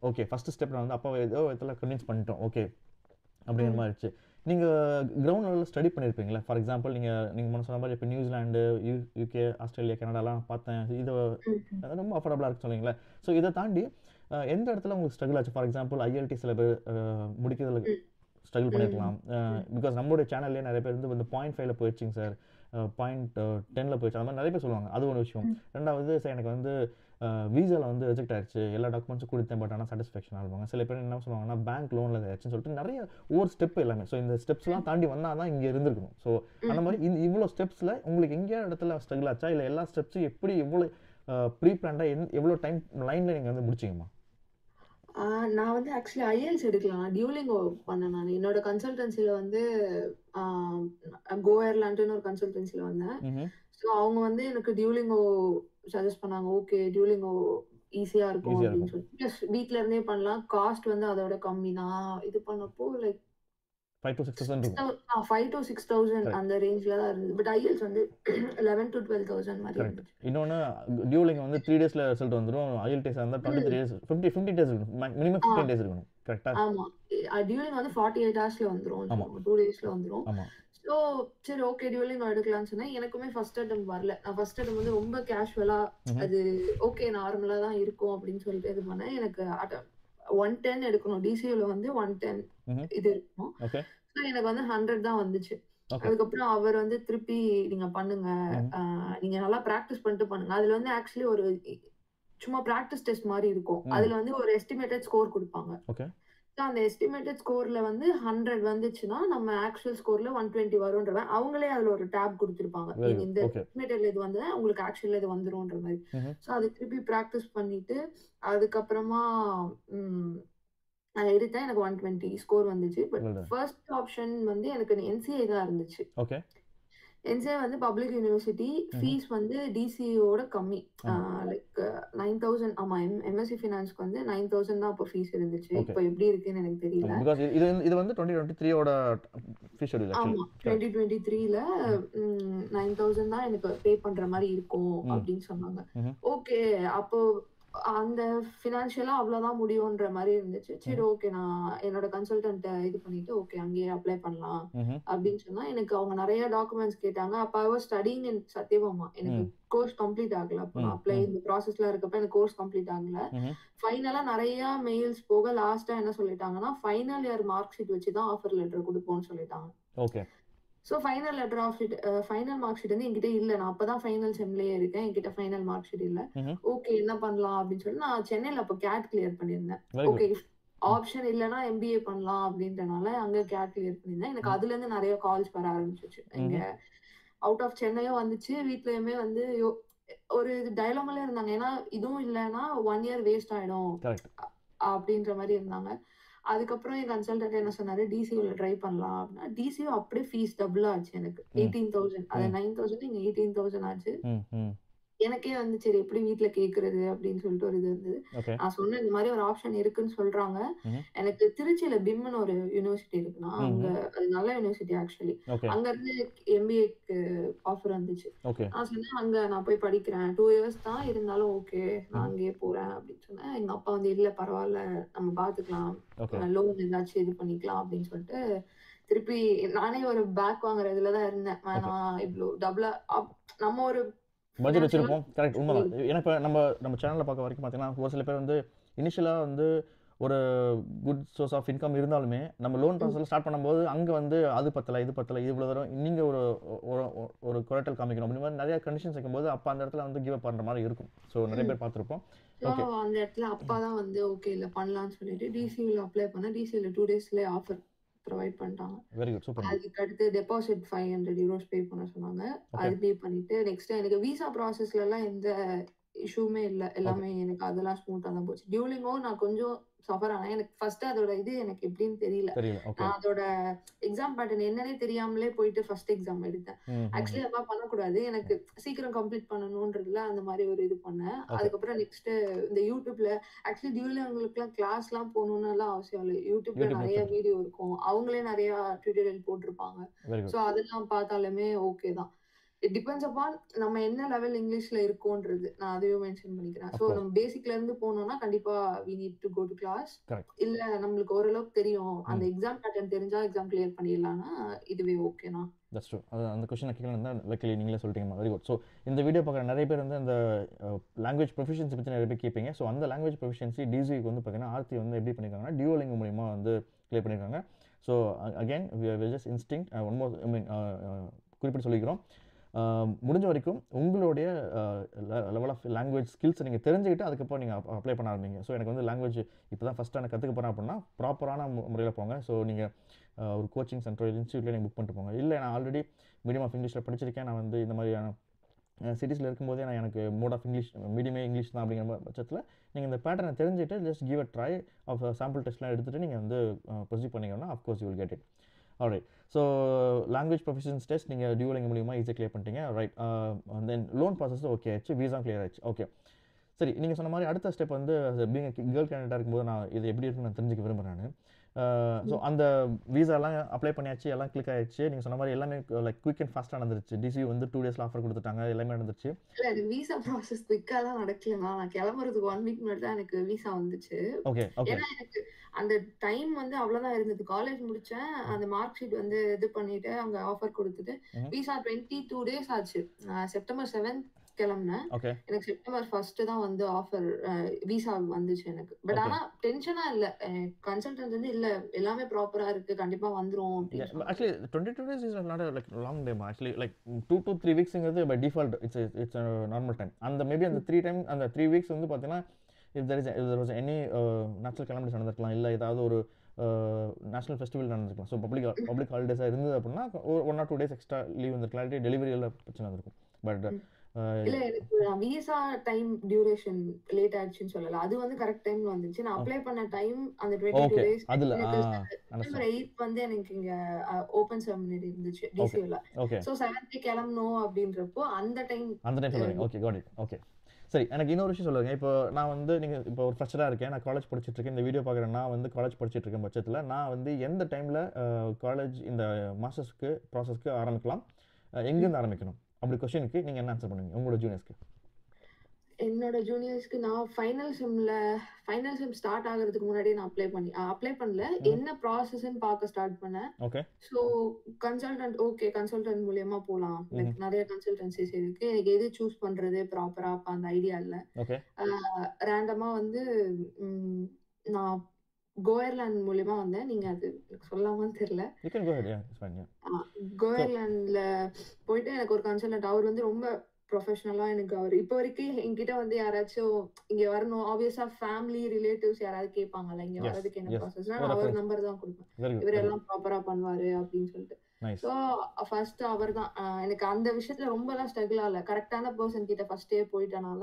ஓகே ஃபஸ்ட்டு ஸ்டெப் நான் வந்து அப்பாவை ஏதோ இதெல்லாம் கன்வின்ஸ் பண்ணிட்டோம் ஓகே அப்படிங்கிற மாதிரி இருந்துச்சு. நீங்கள் கிரவுண்ட் லெவலில் ஸ்டடி பண்ணியிருப்பீங்களா? ஃபார் எக்ஸாம்பிள் நீங்கள் சொன்ன மாதிரி இப்போ நியூசிலாண்டு, யூகே, ஆஸ்திரேலியா, கனடாலாம் பார்த்தேன், இது ரொம்ப அஃபோர்டபுளாக இருக்குன்னு சொன்னீங்களே. ஸோ இதை தாண்டி எந்த இடத்துல உங்களுக்கு ஸ்ட்ரகிள் ஆச்சு? ஃபார் எக்ஸாம்பிள் ஐஎல்டி சில பேர் முடிக்கிறதுல ஸ்ட்ரகிள் பண்ணியிருக்கலாம். பிகாஸ் நம்மளுடைய சேனல்லே நிறைய பேர் வந்து 0.5 போயிடுச்சிங்க சார், 0.10 போயிடுச்சு, அந்த மாதிரி நிறைய பேர் சொல்லுவாங்க. அது ஒரு விஷயம். ரெண்டாவது சார் எனக்கு வந்து வீசாவில் வந்து ரிஜெக்ட் ஆயிடுச்சு, எல்லா டாக்குமெண்ட்ஸும் கொடுத்தேன் பட் ஆனால் சாட்டிஸ்ஃபேக்ஷன் ஆகுவாங்க. சில பேர் என்ன சொல்லுவாங்கன்னா பேங்க் லோனில் ஆயிடுச்சுன்னு சொல்லிட்டு நிறைய ஒவ்வொரு ஸ்டெப் எல்லாமே. ஸோ இந்த ஸ்டெப்ஸ்லாம் தாண்டி வந்தால் தான் இங்கே இருந்திருக்கணும். ஸோ அந்த மாதிரி இவ்வளோ ஸ்டெப்ஸில் உங்களுக்கு எங்கேயா இடத்துல ஸ்ட்ரகிள் ஆச்சா, இல்லை எல்லா ஸ்டெப்ஸும் எப்படி எவ்வளோ ப்ரீ பிளான்டாக எவ்வளோ டைம் லைனில் நீங்கள் வந்து முடிச்சிங்கம்மா? நான் வந்து ஆக்சுவலி ஐஎல்ஸ் எடுக்கலாம், டியூலிங்கோ பண்ணேன். நான் என்னோட கன்சல்டன்சியில் வந்து கோ ஏர்லாண்டுன்னு ஒரு கன்சல்டன்சியில் வந்தேன். ஸோ அவங்க வந்து எனக்கு டியூலிங்கோ சஜஸ்ட் பண்ணாங்க. ஓகே டியூலிங்கோ ஈஸியா இருக்கும் அப்படின்னு சொல்லிட்டு, ப்ளஸ் வீட்ல இருந்தே பண்ணலாம், காஸ்ட் வந்து அதோட கம்மி தான். இது பண்ணப்போ லைக் 5 to 6,000 5 to 6,000 அந்த ரேஞ்ச்ல தான் இருந்தது. பட் ஐஎல்ஸ் வந்து 11 to 12,000 மாதிரி இருந்துச்சு. இன்னொன்னு டியூலிங் வந்து 3 டேஸ்ல ரிசல்ட் வந்துரும். ஐஎல்டிஎஸ் இருந்தா 23 டேஸ் 50 டேஸ் இருக்கும், மினிமம் 15 டேஸ் இருக்கணும். கரெக்ட்டா? ஆமா, டியூலிங் வந்து 48 ஹவர்ஸ்ல வந்துரும், 2 டேஸ்ல வந்துரும். ஸோ சரி ஓகே டியூலிங்கோ எடுக்கலாம்னு சொன்னேன். எனக்குமே ஃபர்ஸ்ட் அட்டெம்ப்ட் வரல. நான் ஃபர்ஸ்ட் அட்டெம்ப்ட் வந்து ரொம்ப கேஷுவலா அது ஓகே நார்மலா தான் இருக்கும் அப்படின்னு சொல்லிட்டு இது பண்ணேன். எனக்கு 110 எடுக்கணும். டிசியூல வந்து 110 இது இருக்கணும். ஓகே. ஸோ எனக்கு வந்து 100 தான் வந்துச்சு. ஓகே. அதுக்கப்புறம் அவர் வந்து திருப்பி நீங்க பண்ணுங்க. நீங்க நல்லா பிராக்டிஸ் பண்ணிட்டு பண்ணுங்க. அதுல வந்து ஆக்சுவலி ஒரு சும்மா பிராக்டிஸ் டெஸ்ட் மாரி இருக்கும். அதுல வந்து ஒரு எஸ்டிமேட்டட் ஸ்கோர் குடுப்பாங்க. ஓகே. ஸோ அந்த எஸ்டிமேட்டட் ஸ்கோர்ல வந்து 100 வந்துச்சுன்னா, நம்ம ஆக்சுவல் ஸ்கோர்ல 120 வரும்ன்றவன் அவங்களே அதுல ஒரு டேப் குடுத்துருப்பாங்க. வெரி நீங்க குட். இந்த ஓகே. எஸ்டிமேட்டட்ல இது வந்தா உங்களுக்கு ஆக்சுவல்ல இது வந்துரும்ன்ற மாரி. ஸோ அது திருப்பி பிராக்டிஸ் பண்ணிட்டு, அதுக்கப்புறமா ம் நான் எடுத்தேன். எனக்கு 120 ஸ்கோர் வந்துச்சு. But well done. First option வந்து எனக்கு என்சிஏ தான் இருந்துச்சு. ஓகே. என்சிஏ வந்து பப்ளிக் யூனிவர்சிட்டி. ஃபீஸ் வந்து டிசியோட கம்மி. லைக் 9000 ஆமா எம்எஸ்சி ஃபினான்ஸ்க்கு வந்து 9000 தான் அப்போ ஃபீஸ் இருந்துச்சு. ஓகே. இப்போ எப்படி இருக்குன்னு எனக்கு தெரியல. பிகாஸ் இது வந்து 2023 ஓட ஃபீஸ் ஷெட்யூல் ஆக்சுவலி. ஆமா. 2023ல 9000 தான் எனக்கு பே பண்ற மாரி இருக்கும் அப்படின்னு சொன்னாங்க. ஓகே. அப்போ அந்த ஃபினான்ஷியலா அவ்வளோதான் முடியுன்ற மாரி இருந்துச்சு. சரி ஓகே நான் என்னோட கன்சல்டன்ட்ட இது பண்ணிட்டு, ஓகே அங்கேயே அப்ளை பண்ணலாம் அப்படின்னு சொன்னா, எனக்கு அவங்க நெறைய டாக்குமெண்ட்ஸ் கேட்டாங்க. அப்ப I was studying in Sathyabama. எனக்கு கோர்ஸ் கம்ப்ளீட் ஆகல. அப்ப நான் அப்ளை இந்த ப்ராசஸ்ல இருக்கப்ப எனக்கு கோர்ஸ் கம்ப்ளீட் ஆகல. ஃபைனலா நெறைய மெயில்ஸ் போக லாஸ்ட்டா என்ன சொல்லிட்டாங்கன்னா, ஃபைனல் இயர் மார்க் ஷீட் வச்சு தான் ஆஃபர் லெட்டர் குடுப்போம்னு சொல்லிட்டாங்க. Okay. So final letter of sheet final mark sheet வந்து என்கிட்ட இல்ல. நான் அப்பதான் ஃபைனல் செம்லயே இருக்கேன். என்கிட்ட ஃபைனல் மார்க் ஷீட் இல்ல. ஓகே என்ன பண்ணலாம் அப்படின்னு சொல்லி நான் சென்னையில அப்ப கேட் கிளியர் பண்ணியிருந்தேன். ஓகே ஆப்ஷன் இல்லன்னா எம்பிஏ பண்ணலாம் அப்படின்றனால அங்க கேட் கிளியர் பண்ணியிருந்தேன். எனக்கு அதுல இருந்து நெறைய கால்ஸ் வர ஆரம்பிச்சுச்சு. இங்க அவுட் ஆஃப் சென்னையும் வந்துச்சு. வீட்லயுமே வந்து ஒரு டயலமால இருந்தாங்க. ஏன்னா இதுவும் இல்லன்னா 1 இயர் வேஸ்ட் ஆயிடும். அப்படின்ற மாரி இருந்தாங்க. அதுக்கப்புறம் என் கன்சல்டன்ட் என்ன சொன்னாரு, டிசியூல ட்ரை பண்ணலாம் அப்படின்னா, டிசியூ அப்படியே ஃபீஸ் டபுள் ஆச்சு எனக்கு. 18,000 அது 9,000 இங்க 18,000 ஆச்சு. எனக்கே வந்து சரி எப்படி வீட்ல கேட்கறது அப்படின்னு சொல்லிட்டு ஒரு இது இருந்தது. நான் சொன்னேன் இந்த மாதிரி ஒரு ஆப்ஷன் இருக்குன்னு சொல்றாங்க. எனக்கு திருச்சியில பிம்னு ஒரு யூனிவர்சிட்டி இருக்குன்னா, அங்க அது நல்ல யூனிவர்சிட்டி ஆக்சுவலி. அங்க இருந்து எம்பிஏக்கு ஆஃபர் வந்துச்சு. நான் சொன்னேன் அங்க நான் போய் படிக்கிறேன். 2 இயர்ஸ் தான் இருந்தாலும் ஓகே. நான் அங்கேயே போறேன் அப்படின்னு சொன்னேன். எங்க அப்பா வந்து இல்ல பரவாயில்ல நம்ம பாத்துக்கலாம். லோன் ஏதாச்சும் இது பண்ணிக்கலாம் அப்படின்னு சொல்லிட்டு திருப்பி நானே ஒரு பேக் வாங்குறதுல தான் இருந்தேன். வேணாம் இவ்ளோ டபுளா நம்ம ஒரு பட்ஜெட் வச்சிருப்போம். கரெக்ட் உண்மைதான். ஏன்னா இப்போ நம்ம சேனலில் பார்க்க வரைக்கும் பார்த்தீங்கன்னா ஒரு சில பேர் வந்து இனிஷியலாக வந்து ஒரு குட் சோர்ஸ் ஆஃப் இன்கம் இருந்தாலுமே நம்ம லோன் ப்ராசஸில் ஸ்டார்ட் பண்ணும்போது அங்கே வந்து அது பத்தலை இது பத்தலை இவ்வளோ தூரம் நீங்கள் ஒரு குறைட்டல் காமிக்கணும் அப்படி மாதிரி நிறைய கண்டிஷன்ஸ் வைக்கும்போது அப்போ அந்த இடத்துல வந்து கிவ் அப் பண்ணுற மாதிரி இருக்கும். ஸோ நிறைய பேர் பார்த்துருப்போம். ஓகே அந்த இடத்துல அப்பா தான் வந்து ஓகே இல்லை பண்ணலாம்னு சொல்லிட்டு டிசியூல அப்ளை பண்ணேன். டிசியூல 2 டேஸ்லேயே ஆஃபர் ப்ரொவைட் பண்ணிட்டாங்க. Very good super. அதுக்கு அடுத்து டெபாசிட் 500 euros பே பண்ண சொன்னாங்க. அது பே பண்ணிட்டு நெக்ஸ்ட் எனக்கு விசா ப்ராசஸ்ல எல்லாம் எந்த இஷ்யூமே இல்ல. எல்லாமே எனக்கு அதெல்லாம் ஸ்மூத்தா தான் போச்சு. டியூலிங்கோ நான் கொஞ்சம் சஃபர் ஆனேன். எனக்கு ஃபர்ஸ்ட் அதோட இது எனக்கு எப்படின்னு தெரியல. நான் அதோட எக்ஸாம் பேட்டர்ன் என்னன்னே தெரியாமலே போயிட்டு ஃபர்ஸ்ட் எக்ஸாம் எடுத்தேன். ஆக்சுவலி அதெல்லாம் பண்ணக்கூடாது. எனக்கு சீக்கிரம் கம்ப்ளீட் பண்ணணும்ன்றதுல அந்த மாதிரி ஒரு இது பண்ணேன். அதுக்கப்புறம் நெக்ஸ்ட் இந்த யூடியூப்ல ஆக்சுவலி டியூலிங்களுக்குலாம் கிளாஸ்லாம் போகணும்னு எல்லாம் அவசியம் இல்லை. யூடியூப்ல நிறைய வீடியோ இருக்கும். அவங்களே நிறைய டியூட்டோரியல் போட்டிருப்பாங்க. ஸோ அதெல்லாம் பார்த்தாலுமே ஓகே தான். இட் டிபெண்ட்ஸ் அப்பான் நம்ம என்ன லெவல் இங்கிலீஷ்ல இருக்கோன்றது. நான் அதையும் மென்ஷன் பண்ணிக்கிறேன். ஸோ நம்ம பேசிக்ல இருந்து போனோம்னா கண்டிப்பா we need to go to class. இல்ல நம்மளுக்கு ஓரளவுக்கு தெரியும். அந்த எக்ஸாம் பேட்டர்ன் தெரிஞ்சா எக்ஸாம் கிளியர் பண்ணிடலாம்னா இதுவே ஓகேனா. That's true. அது அந்த கொஸ்டின் கேட்கலாம் தான் லக்கிலி நீங்களே சொல்லிட்டீங்க. Very good. ஸோ இந்த வீடியோ பார்க்குற நிறைய பேர் வந்து அந்த லாங்குவேஜ் ப்ரொஃபிஷியன்சி பற்றி நிறைய பேர் கேட்பீங்க. ஸோ அந்த லாங்குவேஜ் ப்ரொஃபிஷியன்சி டிசிக்கு வந்து பார்த்தீங்கன்னா ஆர்த்தி வந்து எப்படி பண்ணியிருக்காங்கன்னா டியூலிங்கோ மூலிமா வந்து கிளியர் பண்ணியிருக்காங்க. So again just instinct one more குறிப்பிட்டு சொல்லிக்கிறோம். முடிஞ்ச வரைக்கும் உங்களுடைய லெவல் ஆஃப் லாங்குவேஜ் ஸ்கில்ஸை நீங்கள் தெரிஞ்சுக்கிட்டு அதுக்கப்புறம் நீங்கள் அப்ளை பண்ண ஆரம்பிங்க. ஸோ எனக்கு வந்து லாங்குவேஜ் இப்போ தான் ஃபஸ்ட்டு எனக்கு கற்றுக்க போகிறேன் அப்படின்னா ப்ராப்பரான முறையில் போங்க. ஸோ நீங்கள் ஒரு கோச்சிங் சென்டர் இன்ஸ்டியூட்டில் நீங்கள் புக் பண்ணிட்டு போங்க. இல்லை நான் ஆல்ரெடி மீடியம் ஆஃப் இங்கிலீஷில் படிச்சிருக்கேன், நான் வந்து இந்த மாதிரியான சிட்டிஸில் இருக்கும்போதே நான் எனக்கு மோட் ஆஃப் இங்கிலீஷ் மீடியமே இங்கிலீஷ் தான் அப்படிங்கிற பட்சத்தில் நீங்கள் இந்த பேட்டர்னை தெரிஞ்சுட்டு just give a try of sample டெஸ்ட்லாம் எடுத்துகிட்டு நீங்கள் வந்து ப்ரொசீட் பண்ணிங்கன்னா of course you will get it. Alright. So language proficiency test நீங்கள் டியூலிங்கோ மூலிமா ஈஸியாக கிளியர் பண்ணிட்டீங்க. Right. Then loan process okay ஆச்சு, வீஸா கிளியர் ஆச்சு. ஓகே சரி, நீங்கள் சொன்ன மாதிரி அடுத்த ஸ்டெப் வந்து பீங் கேர்ள் கேண்டிடேட்டாக இருக்கும்போது நான் இது எப்படி இருக்குன்னு நான் தெரிஞ்சுக்க விரும்புகிறேன். ஸோ அந்த விசாலாம் அப்ளை பண்ணியாச்சு, எல்லாம் கிளிக் ஆயிடுச்சு. நீங்க சொன்ன மாதிரி எல்லாமே லைக் குயிக் அண்ட் ஃபாஸ்ட்டாக நடந்துருச்சு. டிசி வந்து 2 டேஸில் ஆஃபர் கொடுத்துட்டாங்க, எல்லாமே நடந்துருச்சு. இல்ல எனக்கு விசா ப்ராசஸ் குயிக்காலாம் நடக்கலண்ணா. நான் கிளம்புறதுக்கு 1 வீக் முன்னாடி தான் எனக்கு விசா வந்துச்சு. ஓகே ஓகே ஏன்னா எனக்கு அந்த டைம் வந்து அவ்வளோதான் இருந்தது. காலேஜ் முடிச்சேன். அந்த மார்க் ஷீட் வந்து இது பண்ணிட்டு அங்க ஆஃபர் குடுத்துட்டு, விசா 22 டேஸ் ஆச்சு. September 7th கிளம்புனேன். ஓகே எனக்கு செப்டம்பர் 1 தான் வந்து ஆஃபர் விசா வந்துச்சு எனக்கு. பட் ஓகே ஆனா டென்ஷனா இல்ல. கன்சல்டன்ட் வந்து இல்ல எல்லாமே ப்ராப்பரா இருக்கு. கண்டிப்பா வந்துரும் அப்படின்னு சொன்னாங்க. Actually 22 days is not a like long time. Actually like 2 to 3 weeksங்கிறது by default it's a normal time. அந்த மேபி அந்த 3 weeks வந்து பார்த்தீங்கன்னா if there was any national calamities நடந்திருக்கலாம், இல்லை ஏதாவது ஒரு நேஷனல் ஃபெஸ்டிவல் நடந்திருக்கலாம். ஸோ பப்ளிக் ஹாலிடேஸாக இருந்தது அப்படின்னா 1 or 2 days எக்ஸ்ட்ரா லீவ் வந்துருக்கலாம், டெலிவரியில் பிரச்சனை இருந்திருக்கும். பட் இல்ல எனக்கு விசா டைம் டியூரேஷன் லேட் ஆயிடுச்சுன்னு சொல்லல. அது வந்து கரெக்ட் டைம்ல வந்துச்சு. நான் அப்ளை பண்ண டைம் அந்த 22 ஓகே டேஸ் அதில் செப்டம்பர் 8 வந்து எனக்கு இங்க ஓபன் செரமனி இருந்துச்சு டிசில. ஓகே சோ 7th கிளம்பணும் அப்படின்றப்போ அந்த டைம் சொல்லுங்க. Okay got it. ஓகே சரி, எனக்கு இன்னொரு விஷயம் சொல்லுங்கள். இப்போ நான் வந்து நீங்கள் இப்போ ஒரு ஃப்ரெஷராக இருக்கேன், நான் காலேஜ் படிச்சுட்டு இருக்கேன், இந்த வீடியோ பார்க்குறேன், நான் வந்து காலேஜ் படிச்சுட்டு இருக்கேன் பட்சத்தில் நான் வந்து எந்த டைமில் காலேஜ் இந்த மாஸ்டர்ஸ்க்கு ப்ராசஸ்க்கு ஆரம்பிக்கலாம், எங்கேருந்து ஆரம்பிக்கணும் அப்படி கொஸ்டினுக்கு நீங்கள் என்ன ஆன்சர் பண்ணுவீங்க உங்களோட ஜூனியர்ஸ்க்கு? என்னோட ஜூனியர்ஸ்க்கு நான் ஃபைனல் செம் ஸ்டார்ட் ஆகிறதுக்கு முன்னாடி நான் அப்ளை பண்ணல. என்ன ப்ராசஸ்ன்னு பார்க்க ஸ்டார்ட் பண்ணேன். ஓகே ஸோ கன்சல்டன்ட் மூலியமா போலாம். லைக் நிறைய கன்சல்டன்சிஸ் இருக்கு. எனக்கு எது சூஸ் பண்றது ப்ராப்பரா அப்ப அந்த ஐடியா இல்ல. ஓகே ரேண்டமா வந்து நான் கோயர்லாண்ட் மூலியமா வந்தேன். நீங்க அது சொல்லாமான்னு தெரியல. You can go head. Yeah it's fine. Yeah கோயர்லாண்ட்ல போயிட்டு எனக்கு ஒரு கன்சல்டன்ட் அவர் வந்து ரொம்ப ப்ரொஃபஷனலா எனக்கு அவர் இப்போ வரைக்கும் என்கிட்ட வந்து யாராச்சும் இங்க வரணும், ஆப்வியஸா ஃபேமிலி ரிலேட்டிவ்ஸ் யாராவது கேட்பாங்கல்ல இங்க வரதுக்கு என்ன ப்ராசஸ், நான் அவர் நம்பர் தான் கொடுப்பேன். இவர் எல்லாம் ப்ராப்பரா பண்ணுவாரு அப்படின்னு சொல்லிட்டு. ஸோ ஃபர்ஸ்ட் அவர் தான் எனக்கு அந்த விஷயத்துல ரொம்பலாம் ஸ்ட்ரகிள் ஆகல. கரெக்டான பர்சன் கிட்ட ஃபர்ஸ்டே போயிட்டனால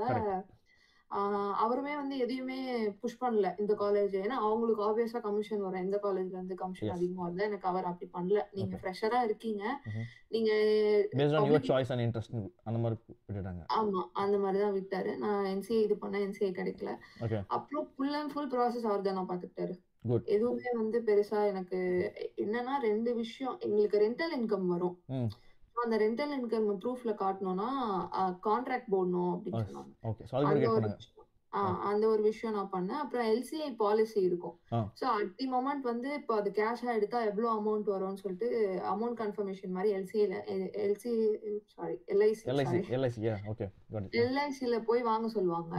அவருமே வந்து எதையுமே புஷ் பண்ணல இந்த காலேஜ். ஏன்னா அவங்களுக்கு ஆப்வியஸா கமிஷன் வரும், எந்த காலேஜ்ல இருந்து கமிஷன் அதிகமா வருது. எனக்கு அவர் அப்படி பண்ணல. நீங்க ஃப்ரெஷரா இருக்கீங்க, நீங்க based on your choice and interest அந்த மாதிரி விட்டுட்டாங்க. ஆமா அந்த மாதிரி தான் விட்டாரு. நான் என்சிஏ இது பண்ண என்சிஏ கிடைக்கல. அப்புறம் ஃபுல் அண்ட் ஃபுல் ப்ராசஸ் அவர் தான் நான் பார்த்துக்கிட்டாரு. எதுவுமே வந்து பெருசா எனக்கு என்னன்னா 2 விஷயம். எங்களுக்கு ரெண்டல் இன்கம் வரும். அந்த ரெண்டல் இன்கம் ப்ரூஃப்ல காட்டணும்னா கான்ட்ராக்ட் போடணும் அப்படின்னு சொன்னாங்க. அந்த ஒரு விஷயம் நான் பண்ணேன். அப்புறம் எல்சிஐ பாலிசி இருக்கும். சோ அட் தி மொமெண்ட் வந்து இப்போ அது கேஷா எடுத்தா எவ்வளவு அமௌண்ட் வரும்னு சொல்லிட்டு அமௌண்ட் கன்ஃபர்மேஷன் மாதிரி எல்ஐசில போய் வாங்க சொல்லுவாங்க.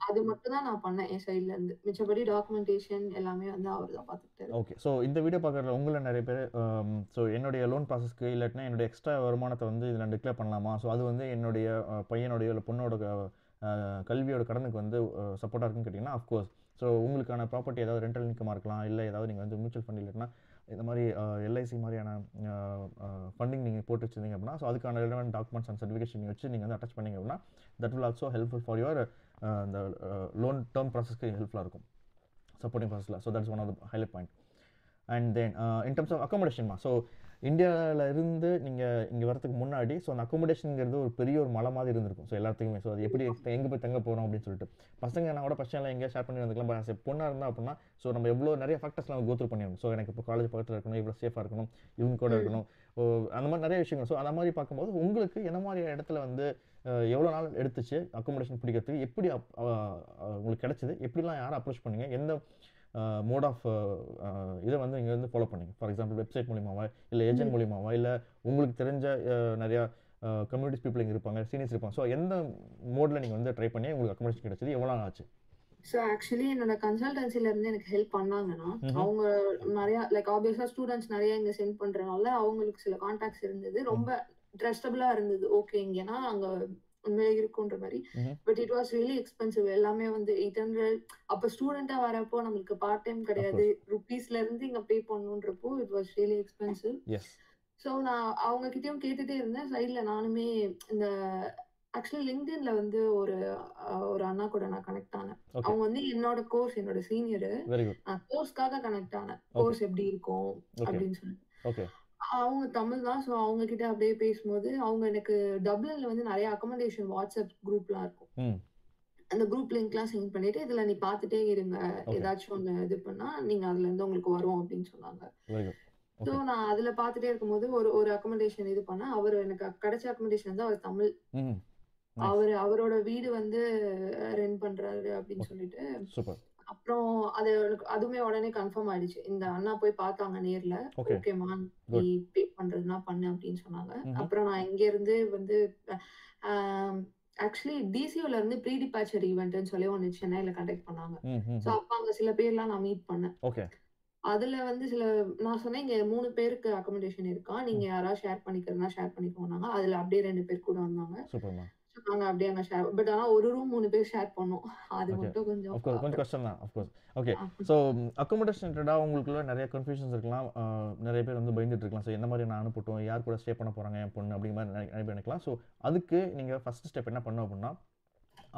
அது மட்டும் தான் நான் பண்ணேன் என் சைடுல இருந்து. மிச்சபடி டாக்குமெண்டேஷன் எல்லாமே வந்து அவர் தான் பார்த்துக்கிட்டாரு. ஓகே. ஸோ இந்த வீடியோ பார்க்குற உங்களை நிறைய பேர் ஸோ என்னுடைய லோன் ப்ராசஸ்க்கு இல்லாட்டினா என்னுடைய எக்ஸ்ட்ரா வருமானத்தை வந்து இதில் டிக்ளேர் பண்ணலாமா, ஸோ அது வந்து என்னுடைய பையனுடைய இல்லை பொண்ணோட கல்வியோட கடனுக்கு வந்து சப்போர்ட்டாக இருக்குன்னு கேட்டிங்கன்னா அஃப்கோர்ஸ். ஸோ உங்களுக்கான ப்ராப்பர்ட்டி ஏதாவது ரெண்டல் இன்கமாக இருக்கலாம், இல்லை ஏதாவது நீங்கள் வந்து மியூச்சுவல் ஃபண்ட் இல்லைன்னா இந்த மாதிரி எல்ஐசி மாதிரியான ஃபண்டிங் நீங்கள் போட்டு வச்சுருந்தீங்க அப்படின்னா ஸோ அதுக்கான ரெலவெண்ட் டாக்குமெண்ட்ஸ் அண்ட் சர்டிஃபிகேஷன் வச்சு நீங்கள் வந்து அட்டாச் பண்ணிங்க அப்படின்னா that will also helpful for your இந்த லோன் டேர்ம் ப்ராசஸ்க்கு ஹெல்ப்ஃபுல்லாக இருக்கும், சப்போர்ட்டிங் ப்ராசஸில். So that's one of the highlight point. And then in terms of அக்காமடேஷன்மா, ஸோ இந்தியாவில் இருந்து நீங்கள் இங்கே வரதுக்கு முன்னாடி ஸோ அந்த அக்காமடேஷனுங்கிறது ஒரு பெரிய ஒரு மலை மாதிரி இருந்திருக்கும் ஸோ எல்லாத்துக்குமே. ஸோ அது எப்படி எங்கே போய் தங்க போகிறோம் அப்படின்னு சொல்லிட்டு பசங்க நான் கூட பசங்களாம் எங்கேயா ஷேர் பண்ணி வந்துக்கலாம். பட் பொண்ணாக இருந்தால் அப்படின்னா ஸோ நம்ம எவ்வளோ நிறைய ஃபேக்டர்ஸ் நம்ம கோத்ரூ பண்ணிடணும். ஸோ எனக்கு இப்போ காலேஜ் பக்கத்தில் இருக்கணும், இவ்வளோ சேஃபாக இருக்கணும், இவங்க கூட இருக்கணும், அந்த மாதிரி நிறைய விஷயங்கள். ஸோ அந்த மாதிரி பார்க்கும்போது உங்களுக்கு என்ன மாதிரி இடத்துல வந்து எவ்வளோ நாள் எடுத்துச்சு அக்காமடேஷன் பிடிக்கிறதுக்கு, எப்படி உங்களுக்கு கிடச்சிது, எப்படிலாம் யாரை அப்ரோச் பண்ணீங்க, எந்த மோட் ஆஃப் இதை வந்து இங்கே வந்து ஃபாலோ பண்ணிங்க? ஃபார் எக்ஸாம்பிள் வெப்சைட் மூலியமாவா, இல்லை ஏஜென்ட் மூலியமாவா, இல்லை உங்களுக்கு தெரிஞ்ச நிறையா கம்யூனிட்டிஸ் பீப்புள் இங்கே இருப்பாங்க, சீனியர்ஸ் இருப்பாங்க. ஸோ எந்த மோடில் நீங்கள் வந்து ட்ரை பண்ணி உங்களுக்கு அக்காமடேஷன் கிடைச்சது, எவ்வளோ நாள் ஆச்சு? ஸோ ஆக்சுவலி என்னோட கன்சல்டன்சில இருந்து எனக்கு ஹெல்ப் பண்ணாங்கன்னா அவங்க நிறைய லைக் ஆப்வியஸா ஸ்டூடெண்ட்ஸ் நிறைய இங்கே சென்ட் பண்றதுனால அவங்களுக்கு சில கான்டாக்ட்ஸ் இருந்தது, ரொம்ப ட்ரஸ்டபிளா இருந்தது. ஓகே இங்கன்னா அங்க உண்மையிலே இருக்குன்ற மாதிரி. But it was really expensive. எல்லாமே வந்து 800. அப்ப ஸ்டூடெண்டா வரப்போ நம்மளுக்கு பார்ட் டைம் கிடையாது, ருபீஸ்ல இருந்து இங்க பே பண்ணணுன்றப்போ it was really expensive. So நான் அவங்க கிட்டயும் கேட்டுட்டே இருந்தேன். சைட்ல நானுமே இந்த ஆக்சுவலி லிங்க்டின்ல வந்து ஒரு அண்ணா கூட நான் கனெக்ட் ஆனேன். அவங்க வந்து என்னோட கோர்ஸ், என்னோட சீனியர், நான் கோர்ஸ்க்காக கனெக்ட் ஆனேன். கோர்ஸ் எப்படி இருக்கும் அப்படின்னு சொல்லிட்டு. அவங்க தமிழ் தான். ஸோ அவங்க கிட்ட அப்படியே பேசும்போது அவங்க எனக்கு டப்ளின்ல வந்து நிறைய அக்கமடேஷன் வாட்ஸ்அப் குரூப்லாம் இருக்கும். அந்த குரூப் லிங்க்லாம் சென்ட் பண்ணிட்டு, "இதுல நீ பார்த்துட்டே இருங்க. ஓகே. ஏதாச்சும் ஒண்ணு இது பண்ணா, நீங்க அதுலருந்து உங்களுக்கு வரும்" அப்படின்னு சொன்னாங்க. Very good. So okay. நான் அதுல பார்த்துட்டே இருக்கும்போது ஒரு ஒரு அக்கமண்டேஷன் இது பண்ணேன். அவரு எனக்கு கிடைச்ச அக்கமண்டேஷன் வந்து அவர் தமிழ். ம். நைஸ். அவரோட வீடு வந்து ரென்ட் பண்றாரு அப்படின்னு ஓகே. சொல்லிட்டு, சூப்பர். அப்புறம் அது எனக்கு அதுவுமே உடனே கன்ஃபார்ம் ஆயிடுச்சு. இந்த அண்ணா போய் பார்த்தாங்க நேர்ல. ஓகே. "ஓகேம்மா, நீ குட். பே பண்றதுன்னா பண்ணு" அப்படின்னு சொன்னாங்க. ம்ஹ்ம். அப்புறம் நான் இங்கேருந்து வந்து அ ஆக்சுவலி டிசியூல இருந்து ப்ரீ டிபார்ச்சர் ஈவென்ட்ன்னு சொல்லி ஒண்ணு சென்னையில கண்டக்ட் பண்ணாங்க. ஸோ ம்ஹ்ஹ்ம். அப்ப அங்க சில பேர்லாம் நான் மீட் பண்ணேன். ஓகே. அதுல வந்து நான் சொன்னேன், "இங்க 3 பேருக்கு அக்கமண்டேஷன் இருக்காம். நீங்க ம். யாராவது ஷேர் பண்ணிக்கிறதுனா ஷேர் பண்ணிக்கோங்கன்னாங்க." அதுல அப்படியே 2 பேர் கூட வந்தாங்க. சூப்பர்மா. ஸோ நாங்க அப்படியே அங்க பட் ஆனா ஒரு ரூம் 3 பேர் ஷேர் பண்ணோம். அது ஓகே. மட்டும் கொஞ்சம் ஆஃப் கோர்ஸ் கொஞ்சம் கஷ்டம் தான். Of course. Okay. Uh so accommodation ரிலேட்டடா உங்களுக்குள்ள நெறைய கன்ஃப்யூஷன்ஸ் இருக்கலாம். நெறைய பேர் வந்து பயந்துட்டு இருக்கலாம். ஸோ எந்த மாரி நான் அனுப்பட்டும்? யார் கூட ஸ்டே பண்ண போறாங்க என் பொண்ணு? அப்படிங்கிற மாரி நெறைய பேர் நினைக்கலாம். ஸோ அதுக்கு நீங்க ஃபர்ஸ்ட் ஸ்டெப் என்ன பண்ணணும் அப்படின்னா,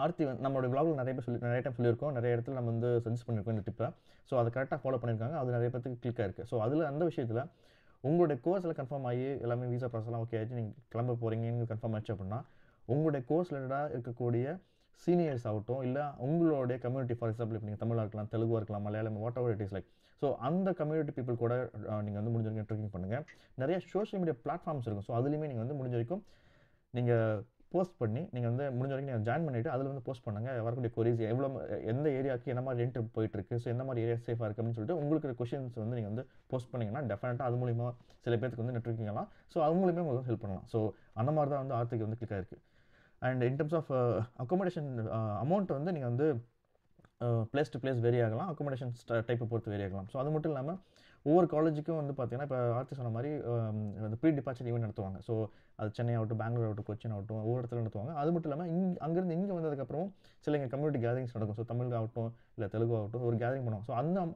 ஆர்த்தி வந்து நம்மளுடைய விளாக்ல நெறைய டைம் சொல்லியிருக்கோம். நெறைய இடத்துல நம்ம வந்து சஜெஸ்ட் பண்ணியிருக்கோம் இந்த டிப்ப. ஸோ அத கரெக்ட்டா ஃபாலோ பண்ணியிருக்காங்க. அது நெறைய பேத்துக்கு கிளிக் ஆயிருக்கு. ஸோ அதுல அந்த விஷயத்துல உங்களுடைய கோர்ஸ்ல கன்ஃபார்ம் ஆகி எல்லாமே விசா ப்ராசஸ்லாம் ஓகே ஆயிடுச்சு. நீங்க கிளம்ப போறீங்கன்னு கன்ஃபார்ம் ஆயிடுச்சு அப்படின்னா, உங்களுடைய கோர்ஸ் ரிலேட்டடா இருக்கக்கூடிய சீனியர்ஸ் ஆகட்டும், இல்ல உங்களுடைய கம்யூனிட்டி ஃபார் எக்ஸாம்பிள் இப்ப நீங்க தமிழா இருக்கலாம், தெலுங்கா இருக்கலாம், Malayalam what ever it is like. So அந்த கம்யூனிட்டி பீப்பிள் கூட நீங்க வந்து முடிஞ்ச வரைக்கும் நெட்வொர்க்கிங் பண்ணுங்க. நெறைய சோஷியல் மீடியா பிளாட்ஃபார்ம்ஸ் இருக்கும். ஸோ அதுலயுமே நீங்க வந்து முடிஞ்ச வரைக்கும் நீங்க போஸ்ட் பண்ணி, நீங்க வந்து முடிஞ்ச வரைக்கும் நீங்க ஜாயின் பண்ணிட்டு, அதுல வந்து போஸ்ட் பண்ணுங்க. வரக்கூடிய கொரீஸ் எந்த ஏரியாவுக்கு என்ன மாரி ரெண்ட் போயிட்டுருக்கு, ஸோ எந்த மாரி ஏரியா சேஃபா இருக்கு அப்படின்னு சொல்லிட்டு உங்களுக்கு கொஸ்டின்ஸ் வந்து நீங்க வந்து போஸ்ட் பண்ணீங்கன்னா, டெஃபினட்டா அது மூலியமா சில பேத்துக்கு வந்து நெட்வொர்க்கிங் ஆகலாம். ஸோ அது மூலியமா உங்களுக்கு ஹெல்ப் பண்ணலாம். ஸோ அந்த மாரி தான் வந்து ஆர்த்திக்கு வந்து கிளிக் ஆயிருக்கு. And in terms of accommodation amount வந்து நீங்க வந்து பிளேஸ் டு பிளேஸ் வேரி ஆகலாம். அக்காமடேஷன் டைப்பை பொறுத்து வேரி ஆகலாம். ஸோ அது மட்டும் இல்லாம ஒவ்வொரு காலேஜுக்கும் வந்து பார்த்தீங்கன்னா, இப்போ ஆர்த்தி சொன்ன மாரி அந்த ப்ரீ டிபார்ச்சர் ஈவென்ட் நடத்துவாங்க. ஸோ அது சென்னை ஆகட்டும், பெங்களூர் ஆகட்டும், கொச்சின் ஆகட்டும் ஒவ்வொரு இடத்துல நடத்துவாங்க. அது மட்டும் இல்லாம அங்கேருந்து இங்கே வந்ததுக்கப்புறம் சில இங்கே கம்யூனிட்டி கேதரிங்ஸ் நடக்கும். ஸோ தமிழ் ஆகட்டும், இல்லை தெலுங்கு ஆகட்டும் ஒரு கேதரிங் பண்ணுவாங்க. ஸோ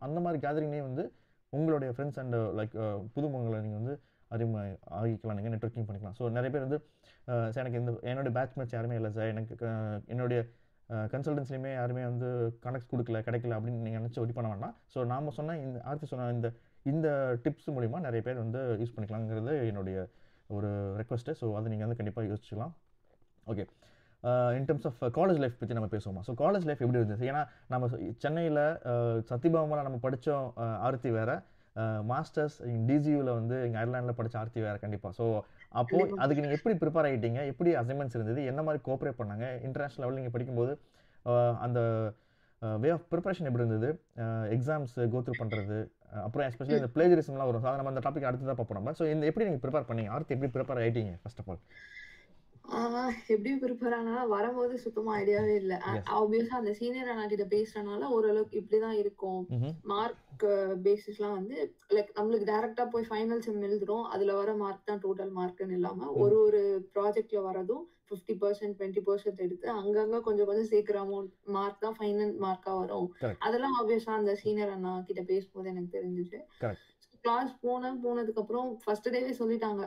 அந்த மாதிரி கேதரிங்லேயே வந்து உங்களுடைய ஃப்ரெண்ட்ஸ் அண்ட் லைக் புதுமுகங்களை நீங்கள் வந்து அறிமுக ஆகிக்கலாம். நீங்கள் நெட்வொர்க்கிங் பண்ணிக்கலாம். ஸோ நிறைய பேர் வந்து சார் எனக்கு என்னுடைய பேட்ச்மேட்ஸ் யாருமே இல்லை சார், எனக்கு என்னுடைய கன்சல்டன்ஸ்லையுமே யாருமே வந்து கான்டாக்ட்ஸ் கிடைக்கல அப்படின்னு நீங்கள் நினச்சி ஒரி பண்ண வேண்டாம். ஸோ நாம் சொன்ன இந்த ஆர்த்தி சொன்ன இந்த டிப்ஸ் மூலிமா நிறைய பேர் வந்து யூஸ் பண்ணிக்கலாங்கிறது என்னுடைய ஒரு ரெக்வஸ்ட்டு. ஸோ அதை நீங்கள் வந்து கண்டிப்பாக யோசிச்சுக்கலாம். Okay. In terms of college life பற்றி நம்ம பேசுவோமா? ஸோ காலேஜ் லைஃப் எப்படி இருந்துச்சு? ஏன்னா நம்ம சென்னையில் சத்தியபாமாவில் நம்ம படித்த ஆர்த்தி வேறு, மாஸ்டர்ஸ் டிஜியூவில் வந்து இங்கே அயர்லாண்டில் படித்த ஆர்த்தி வேறு கண்டிப்பாக. ஸோ அப்போது கண்டிப்பா. அதுக்கு நீங்கள் எப்படி ப்ரிப்பேர் ஆகிட்டீங்க? எப்படி அசைன்மெண்ட்ஸ் இருந்தது? என்ன மாதிரி கோஆப்ரேட் பண்ணாங்க? இன்டர்நேஷனல் லெவலில் நீங்கள் படிக்கும்போது அந்த வே ஆஃப் ப்ரிப்பரேஷன் எப்படி இருந்தது? எக்ஸாம்ஸ் கோ த்ரூ பண்ணுறது, அப்புறம் எஸ்பெஷலி இந்த பிளேஜரிசம்லாம் வரும். ஸோ அதை நம்ம அந்த டாபிக் அடுத்து தான் பார்ப்போம் நம்ம. ஸோ எப்படி நீங்கள் ப்ரிப்பேர் பண்ணீங்க? ஆர்த்தி எப்படி ப்ரிப்பேர் ஆகிட்டீங்க ஃபர்ஸ்ட் ஆஃப் ஆல்? ஆ எப்படி ப்ரிப்பேர் ஆனா, வரும்போது சுத்தமா ஐடியாவே இல்ல. எஸ். ஆப்வியஸா அந்த சீனியர் அண்ணா கிட்ட பேசுறனால ஓரளவுக்கு இப்படிதான் இருக்கும். மார்க் பேசிஸ்லாம் வந்து லைக் நம்மளுக்கு டைரக்ட்டா போய் ஃபைனல் செம் எழுதுறோம். அதுல வர மார்க் தான் டோட்டல் மார்க்ன்னு இல்லாம, ஒரு ப்ராஜெக்ட்ல வரதும் 50% 20% எடுத்து அங்கங்க கொஞ்சம் கொஞ்சம் சேர்க்கிற அமௌண்ட் மார்க் தான் ஃபைனல் மார்க்கா வரும். கரெக்ட். அதெல்லாம் ஆப்வியஸா அந்த சீனியர் அண்ணா கிட்ட பேசும்போது எனக்கு தெரிஞ்சுச்சு. கரெக்ட். கிளாஸ் போனதுக்கப்புறம் ஃபர்ஸ்ட் டேவே சொல்லிட்டாங்க.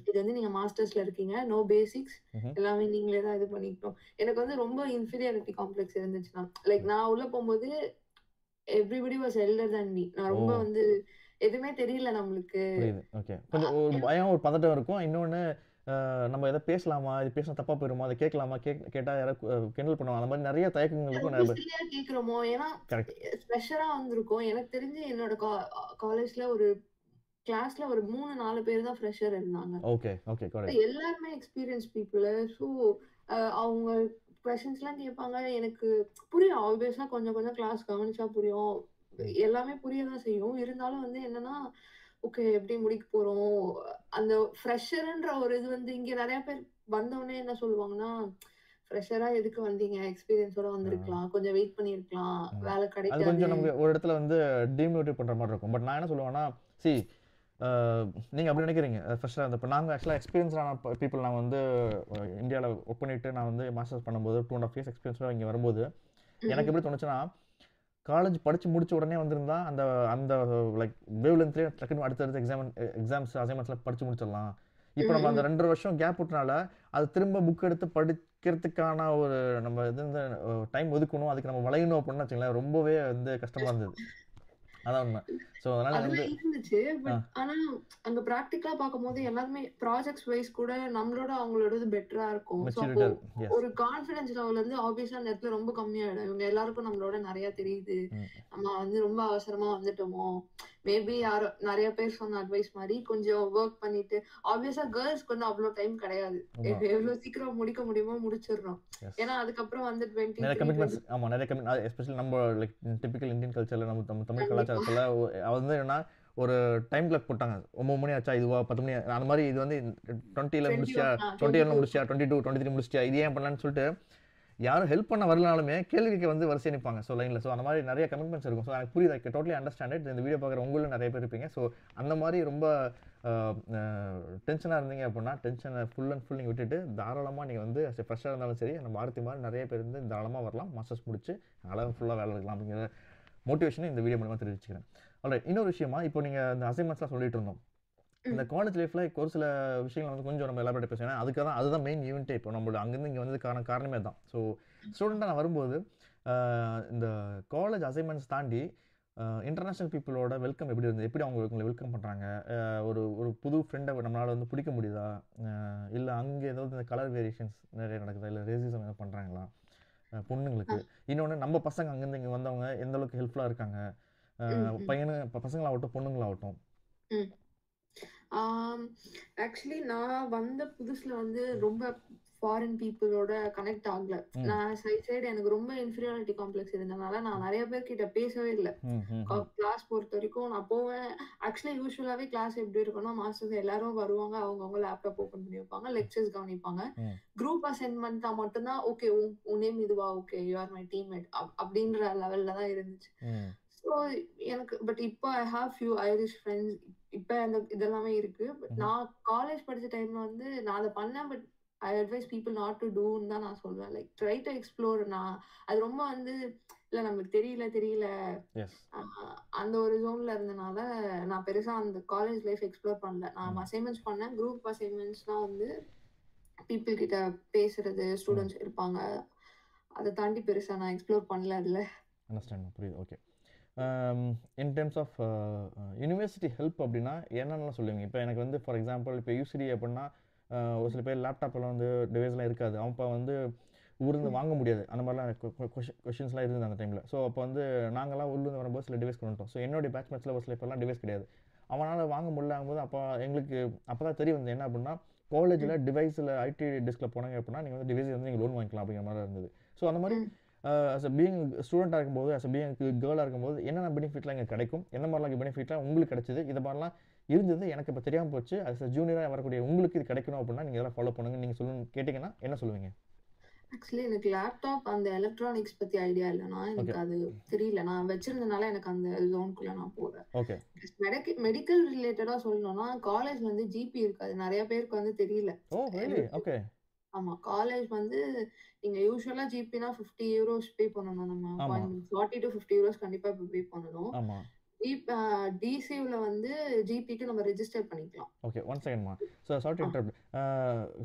இது வந்து நீங்க மாஸ்டர்ஸ்ல இருக்கீங்க. No basics. எல்லாமே நீங்களே தான் இது பண்ணிக்கணும். எனக்கு வந்து ரொம்ப இன்ஃபீரியாரிட்டி காம்ப்ளெக்ஸ் இருந்துச்சுன்னா, லைக் நான் உள்ள போம்போது everybody was elder than me. நான் ரொம்ப வந்து எதுவுமே தெரியல நம்மளுக்கு. புரியுது. ஓகே. கொஞ்சம் ஒரு பயம், ஒரு பதட்டம் இருக்கும். இன்னொன்னு நம்ம எதை பேசலாமா? இது பேசினா தப்பா போயிருமா? அதை கேட்கலாமா? கேட்டா யாராவது கிண்டல் பண்ணுவாங்க. அந்த மாதிரி நிறைய தயக்கங்கள் இருக்கும். சில்லியா கேட்கிறோமோ? ஏன்னா கரெக்ட். ஃப்ரெஷரா வந்திருக்கோம். எனக்கு தெரிஞ்சு என்னோட காலேஜ்ல ஒரு கிளாஸ்ல ஒரு 3, 4 பேர் தான் ஃப்ரெஷர் இருந்தாங்க. ஓகே. ஓகே. எல்லாருமே எக்ஸ்பீரியன்ஸ் பீப்பிள். ஸோ அவங்க கொஸ்டின்ஸ்லாம் கேட்பாங்க. எனக்கு புரியும். ஆப்வியஸா கொஞ்சம் கொஞ்சம் கிளாஸ் கவனிச்சா புரியும். எல்லாமே புரிய தான் செய்யும். இருந்தாலும் வந்து என்னன்னா, ஓகே எப்படி முடிக்க போறோம்? அந்த ஃப்ரெஷர்ன்ற ஒரு இது வந்து இங்க நெறைய பேர் வந்தோனே என்ன சொல்லுவாங்கன்னா, ஃப்ரெஷரா எதுக்கு வந்தீங்க? எக்ஸ்பீரியன்ஸோட வந்திருக்கலாம். கொஞ்சம் வெயிட் பண்ணியிருக்கலாம். வேலை அது கிடைக்காது. கொஞ்சம் நமக்கு ஒரு இடத்துல வந்து டிமோட்டிவேட் பண்ற மாதிரி இருக்கும். பட் நான் என்ன சொல்லுவேன்னா, சி நீங்க அப்படி நினைக்கிறீங்க. ஃபர்ஸ்ட் இப்போ நாங்க ஆக்சுவலா எக்ஸ்பீரியன்ஸான பீப்பிள். நான் வந்து இந்தியாவில் ஒர்க் பண்ணிட்டு நான் வந்து மாஸ்டர்ஸ் பண்ணும்போது 2.5 இயர்ஸ் எக்ஸ்பீரியன்ஸோட இங்கே வரும்போது எனக்கு எப்படி தோணுச்சுன்னா, காலேஜ் படிச்சு முடிச்ச உடனே வந்திருந்தா அந்த அந்த லைக் வேவ் லென்த்லேயே டக்குன்னு அடுத்தடுத்து எக்ஸாம்ஸ் அசைன்மெண்ட்ஸ்லாம் படிச்சு முடிச்சிடலாம். இப்போ நம்ம அந்த 2 வருஷம் கேப் விட்டனால அது திரும்ப புக் எடுத்து படிக்கிறதுக்கான ஒரு நம்ம இது டைம் ஒதுக்கணும், அதுக்கு நம்ம வளையணும் அப்படின்னு வச்சுங்களேன், ரொம்பவே வந்து கஷ்டமா இருந்தது. அதான் உண்மை. ஸோ அதனால வந்து அதெல்லாம் இருந்துச்சு. பட் ஆனா அங்க பிராக்டிகலா பார்க்கும்போது எல்லாருமே ப்ராஜெக்ட்ஸ் வைஸ் கூட நம்மளோட அவங்களோடது பெட்டரா இருக்கும். ஸோ அப்போ மெச்சூரிட்டியா இருக்கும். எஸ். ஒரு கான்ஃபிடன்ஸ் லெவல் வந்து ஆப்வியஸா அந்த இடத்துல ரொம்ப கம்மியாயிடும். இவங்க எல்லாருக்கும் நம்மளோட நெறைய தெரியுது. நம்ம வந்து ரொம்ப அவசரமா வந்துட்டோமோ! மேபி யாரோ நெறைய பேர் சொன்ன அட்வைஸ் மாரி கொஞ்சம் வொர்க் பண்ணிட்டு ஆப்வியஸா கேர்ல்ஸ்க்கு வந்து அவ்ளோ டைம் கிடையாது. எவ்ளோ சீக்கிரம் முடிக்க முடியுமோ முடிச்சிடுறோம். ஏன்னா அதுக்கப்புறம் வந்து நிறைய 23, கமிட்மெண்ட்ஸ் 20 ஆமாம் நிறைய எஸ்பெஷலி நம்ம லைக் டிபிக்கல் இந்தியன் கல்ச்சரில் நம்ம நம்ம தமிழ் கண்டிப்பா. கலாச்சாரத்தில் வந்து என்னன்னா ஒரு டைம் கிளாக் போட்டாங்க 9 மணி ஆச்சா இதுவா 10 மணி அந்த மாதிரி இது வந்து 20ல முடிச்சியா 21 முடிச்சியா 22 23 முடிச்சியா இது ஏன் பண்ணலான்னு சொல்லிட்டு யாரும் ஹெல்ப் பண்ண வரலனாலுமே கேள்விக்கு வந்து வரிசை நிற்பாங்க. ஸோ லைனில் ஸோ அந்த மாதிரி நிறைய கமிட்மெண்ட்ஸ் இருக்கும். ஸோ எனக்கு புரியுது, டோட்டலி அண்டர்ஸ்டாண்ட் இட். இந்த வீடியோ பார்க்குற உங்களும் நிறைய பேர் இருப்பீங்க. ஸோ அந்த மாதிரி ரொம்ப டென்ஷனாக இருந்தீங்க அப்படின்னா டென்ஷனை ஃபுல் அண்ட் ஃபுல் நீங்கள் விட்டுட்டு தாராளமாக நீங்கள் வந்து ஃப்ரெஷ்ஷாக இருந்தாலும் சரி நம்ம பாரதி மாதிரி நிறைய பேர் வந்து தாராளமாக வரலாம், மாஸ்டர்ஸ் முடிச்சு அளவு ஃபுல்லாக வேலை இருக்கலாம் அப்படிங்கிற மோட்டிவேஷனை இந்த வீடியோ மூலமாக தெரிவிச்சுக்கிறேன். ஆல்ரைட், இன்னொரு விஷயமா இப்போ நீங்கள் இந்த அசைன்மெண்ட்ஸ்லாம் சொல்லிட்டு இருந்தோம். இந்த காலேஜ் லைஃப்பில் ஒரு சில விஷயங்கள் வந்து கொஞ்சம் நம்ம எலாபரேட் பேசுவோம். ஏன்னா அதுக்காக தான் அதுதான் மெயின் ஈவெண்ட்டே. இப்போ நம்மளோட அங்கேருந்து இங்கே வந்தது காரணமே தான். ஸோ ஸ்டூடெண்ட்டாக நான் வரும்போது இந்த காலேஜ் அசைன்மெண்ட்ஸ் தாண்டி இன்டர்நேஷ்னல் பீப்புளோட வெல்கம் எப்படி இருந்தது, எப்படி அவங்க உங்களை வெல்கம் பண்ணுறாங்க, ஒரு ஒரு புது ஃப்ரெண்டை நம்மளால் வந்து பிடிக்க முடியுதா, இல்லை அங்கே ஏதாவது இந்த கலர் வேரியேஷன்ஸ் நிறைய நடக்குதா, இல்லை ரேசிசம் எதாவது பண்ணுறாங்களா பொண்ணுங்களுக்கு, இன்னொன்று நம்ம பசங்க அங்கேருந்து இங்கே வந்தவங்க எந்த அளவுக்கு ஹெல்ப்ஃபுல்லாக இருக்காங்க, பசங்களாகட்டும் பொண்ணுங்களாகட்டும். ஆக்சுவலி நான் வந்த புதுசுல வந்து ரொம்ப ஃபாரின் பீப்புளோட கனெக்ட் ஆகல. நான் சைடு எனக்கு ரொம்ப இன்ஃபீரியாரிட்டி காம்ப்ளெக்ஸ் இருந்தனால நான் நிறைய பேர்கிட்ட பேசவே இல்லை. கிளாஸ் பொறுத்த வரைக்கும் நான் போவேன். ஆக்சுவலி யூஸ்வலாவே கிளாஸ் எப்படி இருக்கும்னா மாஸ்டர்ஸ் எல்லாரும் வருவாங்க, அவங்கவுங்க லேப்டாப் ஓப்பன் பண்ணி வைப்பாங்க, லெக்சர்ஸ் கவனிப்பாங்க. குரூப் அசைன்மெண்ட் தான் மட்டும்தான் ஓகே உன் நேம் இதுவா, okay you are my teammate அப்படின்ற லெவல்ல தான் இருந்துச்சு. ஸோ எனக்கு பட் இப்போ I have few Irish friends. இப்போ அந்த இதெல்லாமே இருக்கு. பட் நான் காலேஜ் படிச்ச டைம்ல வந்து நான் அதை பண்ணேன். But I advice people not to டூன்னு தான் நான் சொல்வேன். Like try to explore. நான் அது ரொம்ப வந்து இல்லை நம்மளுக்கு தெரியல அந்த ஒரு ஜோன்ல இருந்தனால நான் பெருசா அந்த காலேஜ் லைஃப் எக்ஸ்ப்ளோர் பண்ணல. நான் அசைன்மெண்ட்ஸ் பண்ணேன். குரூப் அசைன்மெண்ட்ஸ்லாம் வந்து பீப்புள் கிட்ட பேசுறது, ஸ்டூடெண்ட்ஸ் இருப்பாங்க. அதை தாண்டி பெருசா நான் எக்ஸ்ப்ளோர் பண்ணல அதில். அண்டர்ஸ்டாண்ட், புரியுது. Okay. In terms of university help அப்படின்னா என்னென்னலாம் சொல்லுவீங்க? இப்போ எனக்கு வந்து ஃபார் எக்ஸாம்பிள் இப்போ யூசிடி அப்படின்னா ஒரு சில பேர் லேப்டாப்லாம் வந்து டிவைஸ்லாம் இருக்காது. அப்போ வந்து ஊர்ந்து வாங்க முடியாது. அந்த மாதிரிலாம் கொஷின்ஸ்லாம் இருந்தது அந்த டைமில். ஸோ அப்போ வந்து நாங்கள்லாம் ஊர்லேருந்து வரும்போது சில டிவைஸ் கொண்டு வந்துட்டோம். ஸோ என்னுடைய பேட்ச்மேட்ஸில் ஒரு சில பேர்லாம் டிவைஸ் கிடையாது. அவனால் வாங்க முடியலாங்கும்போது அப்போ எங்களுக்கு அப்போ தான் தெரிய வந்து என்ன அப்படின்னா காலேஜில் டிவைஸில் ஐடி டிஸ்கில் போனாங்க அப்படின்னா நீங்கள் வந்து டிவைஸ் வந்து நீங்கள் லோன் வாங்கிக்கலாம் அப்படிங்கிற மாதிரி இருந்தது. ஸோ அந்த மாதிரி as a being ஸ்டூடெண்ட்டாக இருக்கும்போது as a being கேர்ளாக இருக்கும்போது என்னென்ன பெனிஃபிட்லாம் இங்கே கிடைக்கும், என்ன மாதிரிலாம் பெனிஃபிட்லாம் உங்களுக்கு கிடைச்சது, இதை மாதிரிலாம் இருந்தது எனக்கு இப்போ தெரியாமல் போச்சு. as a ஜூனியராக வரக்கூடிய உங்களுக்கு இது கிடைக்கணும் அப்படின்னா நீங்கள் இதெல்லாம் ஃபாலோ பண்ணுங்க நீங்கள் சொல்லணும் கேட்டிங்கன்னா என்ன சொல்லுவீங்க? ஆக்சுவலி எனக்கு லேப்டாப் அந்த எலக்ட்ரானிக்ஸ் பற்றி ஐடியா இல்லைனா எனக்கு அது தெரியல. நான் வச்சிருந்தனால எனக்கு அந்த ஜோனுக்குள்ளே நான் போகிறேன். ஓகே. மெடிக்கல் ரிலேட்டடாக சொல்லணும்னா காலேஜ் வந்து ஜிபி இருக்காது. நிறைய பேருக்கு வந்து தெரியல. ஓகே. ஆமா, காலேஜ் வந்து நீங்க யூசுவலா ஜிபினா €50 பே பண்ணணும். நம்ம அப்பாயின்ட்மெண்ட் 40 to 50 euros கண்டிப்பா இப்போ பே பண்ணணும். ஆமா. டிசியூல வந்து ஜிபிக்கு நம்ம ரெஜிஸ்டர் பண்ணிக்கலாம். ஓகே, ஒன் செகண்ட்மா. So sorry to interrupt.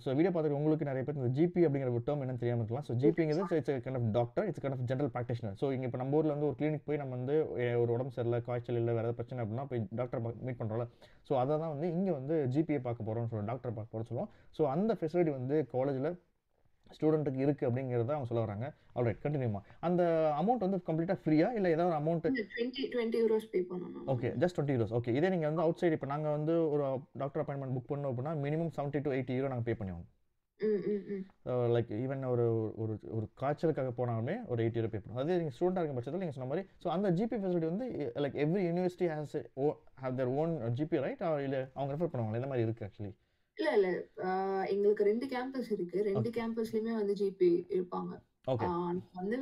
So video பார்த்துட்டு உங்களுக்கு நிறைய பேர் இந்த ஜிபி அப்படிங்கிற ஒரு டேர்ம் என்னன்னு தெரியாமல் இருக்கலாம். ஸோ ஜிபிங்கிறது it's kind of doctor, it's kind of general practitioner. So இங்கே இப்போ நம்ம ஊரில் வந்து ஒரு கிளினிக் போய் நம்ம வந்து ஒரு உடம்பு சரியில்லை, காய்ச்சல் இல்லை, வேறு ஏதாவது பிரச்சனை அப்படின்னா போய் டாக்டர் மீட் பண்ணுறோம்ல. ஸோ அதை தான் வந்து இங்கே வந்து ஜிபியை பார்க்க போகிறோம்னு சொல்லுவோம், டாக்டர் பார்க்க போகிறோம்னு சொல்லுவோம். ஸோ அந்த ஃபெசிலிட்டி வந்து காலேஜில் ஸ்டூடெண்ட்டுக்கு இருக்குது அப்படிங்கிறத அவங்க சொல்ல வராங்க. ஆல்ரைட், கண்டினியூமா. அந்த அமௌண்ட் வந்து கம்ப்ளீட்டாக ஃப்ரீயா இல்லை ஏதாவது அமௌண்ட்? 20 euros பே பண்ணணும். Okay, just 20 euros. ஓகே, இதே நீங்கள் வந்து அவுட் சைடு இப்போ நாங்கள் வந்து ஒரு டாக்டர் அப்பாயின்மெண்ட் புக் பண்ணோம் அப்படின்னா மினிமம் 70 to 80 euro நாங்கள் பே பண்ணுவோம். லைக் ஈவன் ஒரு ஒரு ஒரு காய்ச்சலுக்காக போனாலுமே ஒரு 80 euro பே பண்ணுவோம். அதே நீங்கள் ஸ்டூடெண்டாக இருக்கும் பட்சத்தில் நீங்கள் சொன்ன மாதிரி ஸோ அந்த ஜிபி ஃபெசிலிட்டி வந்து like every university have their own GB right, இல்லை அவங்க ரெஃபர் பண்ணுவாங்க இந்த மாதிரி இருக்குது ஆக்சுவலி? இல்ல எங்களுக்கு 2 கேம்பஸ் இருக்கு. 2 கேம்பஸ்லயுமே வந்து ஜிபி இருப்பாங்க. வந்து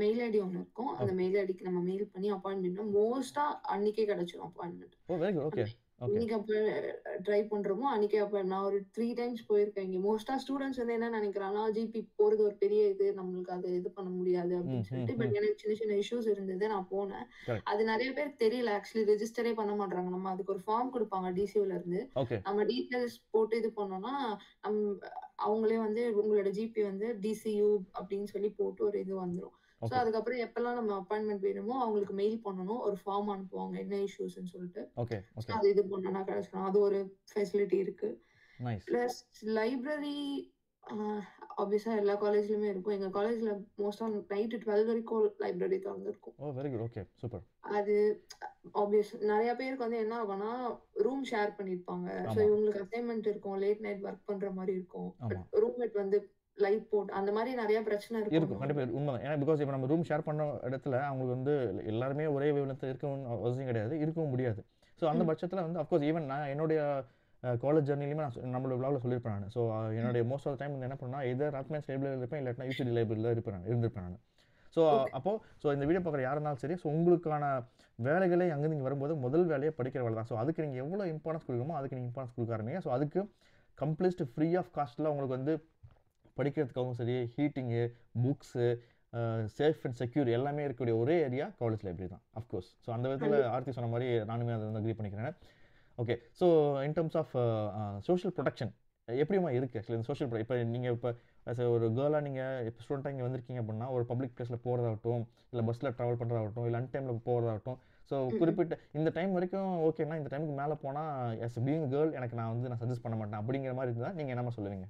மெயில் ஐடி ஒன்று இருக்கும். அந்த மெயில் ஐடிக்கு நம்ம மெயில் பண்ணி அப்பாயின்மெண்ட் மோஸ்டா அன்னைக்கே கிடைச்சிடும் அப்பாயின்மெண்ட். ஓ வெரி குட். ஓகே. இன்னைக்கு அப்போ ட்ரை பண்றோமோ அன்னைக்கே அப்போ நான் ஒரு 3 times போயிருக்கேன். இங்கே மோஸ்டா ஸ்டூடெண்ட்ஸ் வந்து என்ன நினைக்கிறாங்கன்னா ஜிபி போறது ஒரு பெரிய இது, நம்மளுக்கு அது இது பண்ண முடியாது அப்படின்னு சொல்லிட்டு. பட் எனக்கு சின்ன சின்ன இஷ்யூஸ் இருந்தது, நான் போனேன். அது நிறைய பேருக்கு தெரியல. ஆக்சுவலி ரெஜிஸ்டரே பண்ண மாட்டாங்க. நம்ம அதுக்கு ஒரு ஃபார்ம் கொடுப்பாங்க டிசியூல இருந்து. நம்ம டீட்டெயில்ஸ் போட்டு இது பண்ணோம்னா அவங்களே வந்து உங்களோட ஜிபி வந்து டிசியூ அப்படின்னு சொல்லி போட்டு ஒரு இது வந்துடும். ஸோ ஓகே அதுக்கப்புறம் எப்பெல்லாம் நம்ம அப்பாயின்மெண்ட் வேணுமோ அவங்களுக்கு மெயில் பண்ணணும். ஒரு ஃபார்ம் அனுப்புவாங்க என்ன இஷ்யூஸ்ன்னு சொல்லிட்டு. ஓகே ஸோ ஓகே அது இது பண்ணனா கிடைச்சிடும். அது ஒரு ஃபெசிலிட்டி இருக்கு. நைஸ் பிளஸ் லைப்ரரி ஆப்வியஸா எல்லா காலேஜ்லயுமே இருக்கும். எங்க காலேஜ்ல மோஸ்டா நைட்டு 12 வரைக்கும் லைப்ரரி திறந்திருக்கும். ஓ வெரி குட் ஓகே சூப்பர் அது ஆப்வியஸ் நெறைய பேருக்கு வந்து என்ன ஆகும்னா, ரூம் ஷேர் பண்ணியிருப்பாங்க. ஸோ ஆமாம் இவங்களுக்கு அசைன்மென்ட் இருக்கும். லேட் நைட் ஒர்க் பண்ற மாரி இருக்கும். பட் ஆமாம் ரூம்மேட் வந்து லைட் போட்டு அந்த மாரி நெறைய பிரச்சனை இருக்கும் இருக்கும்னு கண்டிப்பாக உண்மை ஏன்னா பிகாஸ் இப்போ நம்ம ரூம் ஷேர் பண்ண இடத்துல அவங்களுக்கு வந்து எல்லாருமே ஒரே வேவலத்தில் இருக்கவும் அவசியம் கிடையாது இருக்கவும் முடியாது ஸோ அந்த ம். பட்சத்தில் வந்து அஃப்கோர்ஸ் ஈவன் நான் என்னுடைய காலேஜ் ஜர்னிலையுமே நான் நம்மளோட விளாவில் சொல்லியிருப்பேன் நான் ஸோ என்னுடைய மோஸ்ட் ஆஃப் டைம் வந்து என்ன பண்ணால் எதர் ராத்மேன்ஸ் லைப்ரரியில் இருப்பேன் இல்லாட்டினா யூசிடி லைப்ரரியில் இருந்திருப்பேன் நான் ஸோ ஓகே. ஸோ இந்த வீடியோ பார்க்குற யாருனாலும் சரி ஸோ உங்களுக்கான வேலைகளை அங்கேருந்து இங்கே வரும்போது முதல் வேலையை படிக்கிற வேலை தான் ஸோ அதுக்கு நீங்கள் எவ்வளோ இம்பார்ட்டன்ஸ் கொடுக்கணுமோ அதுக்கு நீங்கள் இம்பார்ட்டன்ஸ் கொடுக்க ஆரம்பிங்க ஸோ அதுக்கு கம்ப்ளீட் ஃப்ரீ ஆஃப் காஸ்ட்டில் உங்களுக்கு வந்து படிக்கிறதுக்காகவும் சரி ஹீட்டிங்கு புக்ஸு சேஃப் அண்ட் செக்யூர் எல்லாமே இருக்கக்கூடிய ஒரே ஏரியா காலேஜ் லைப்ரரி தான் அஃப்கோர்ஸ் ஸோ அந்த விதத்தில் ஆர்த்தி சொன்ன மாதிரி நானுமே அதை வந்து அக்ரி பண்ணிக்கிறேன் okay so in terms of social protection எப்படிமா இருக்குது ஆக்சுவலி இந்த சோஷியல் இப்போ நீங்கள் இப்போ ஆஸ் ஒரு கேர்ளாக நீங்கள் இப்போ ஸ்டூடெண்ட்டாக இங்கே வந்திருக்கீங்க அப்படின்னா ஒரு பப்ளிக் பிளேஸில் போகிறதாகட்டும் இல்லை பஸ்ஸில் ட்ராவல் பண்ணுறதாகட்டும் இல்லை அன்டைமில் போகிறதாகட்டும் ஸோ குறிப்பிட்ட இந்த டைம் வரைக்கும் ஓகேனா இந்த டைமுக்கு மேலே போனால் எஸ் பீயிங் கேர்ள் எனக்கு நான் சஜஸ்ட் பண்ண மாட்டேன் அப்படிங்கிற மாதிரி இருந்தால் நீங்கள் என்ன சொல்லுவீங்க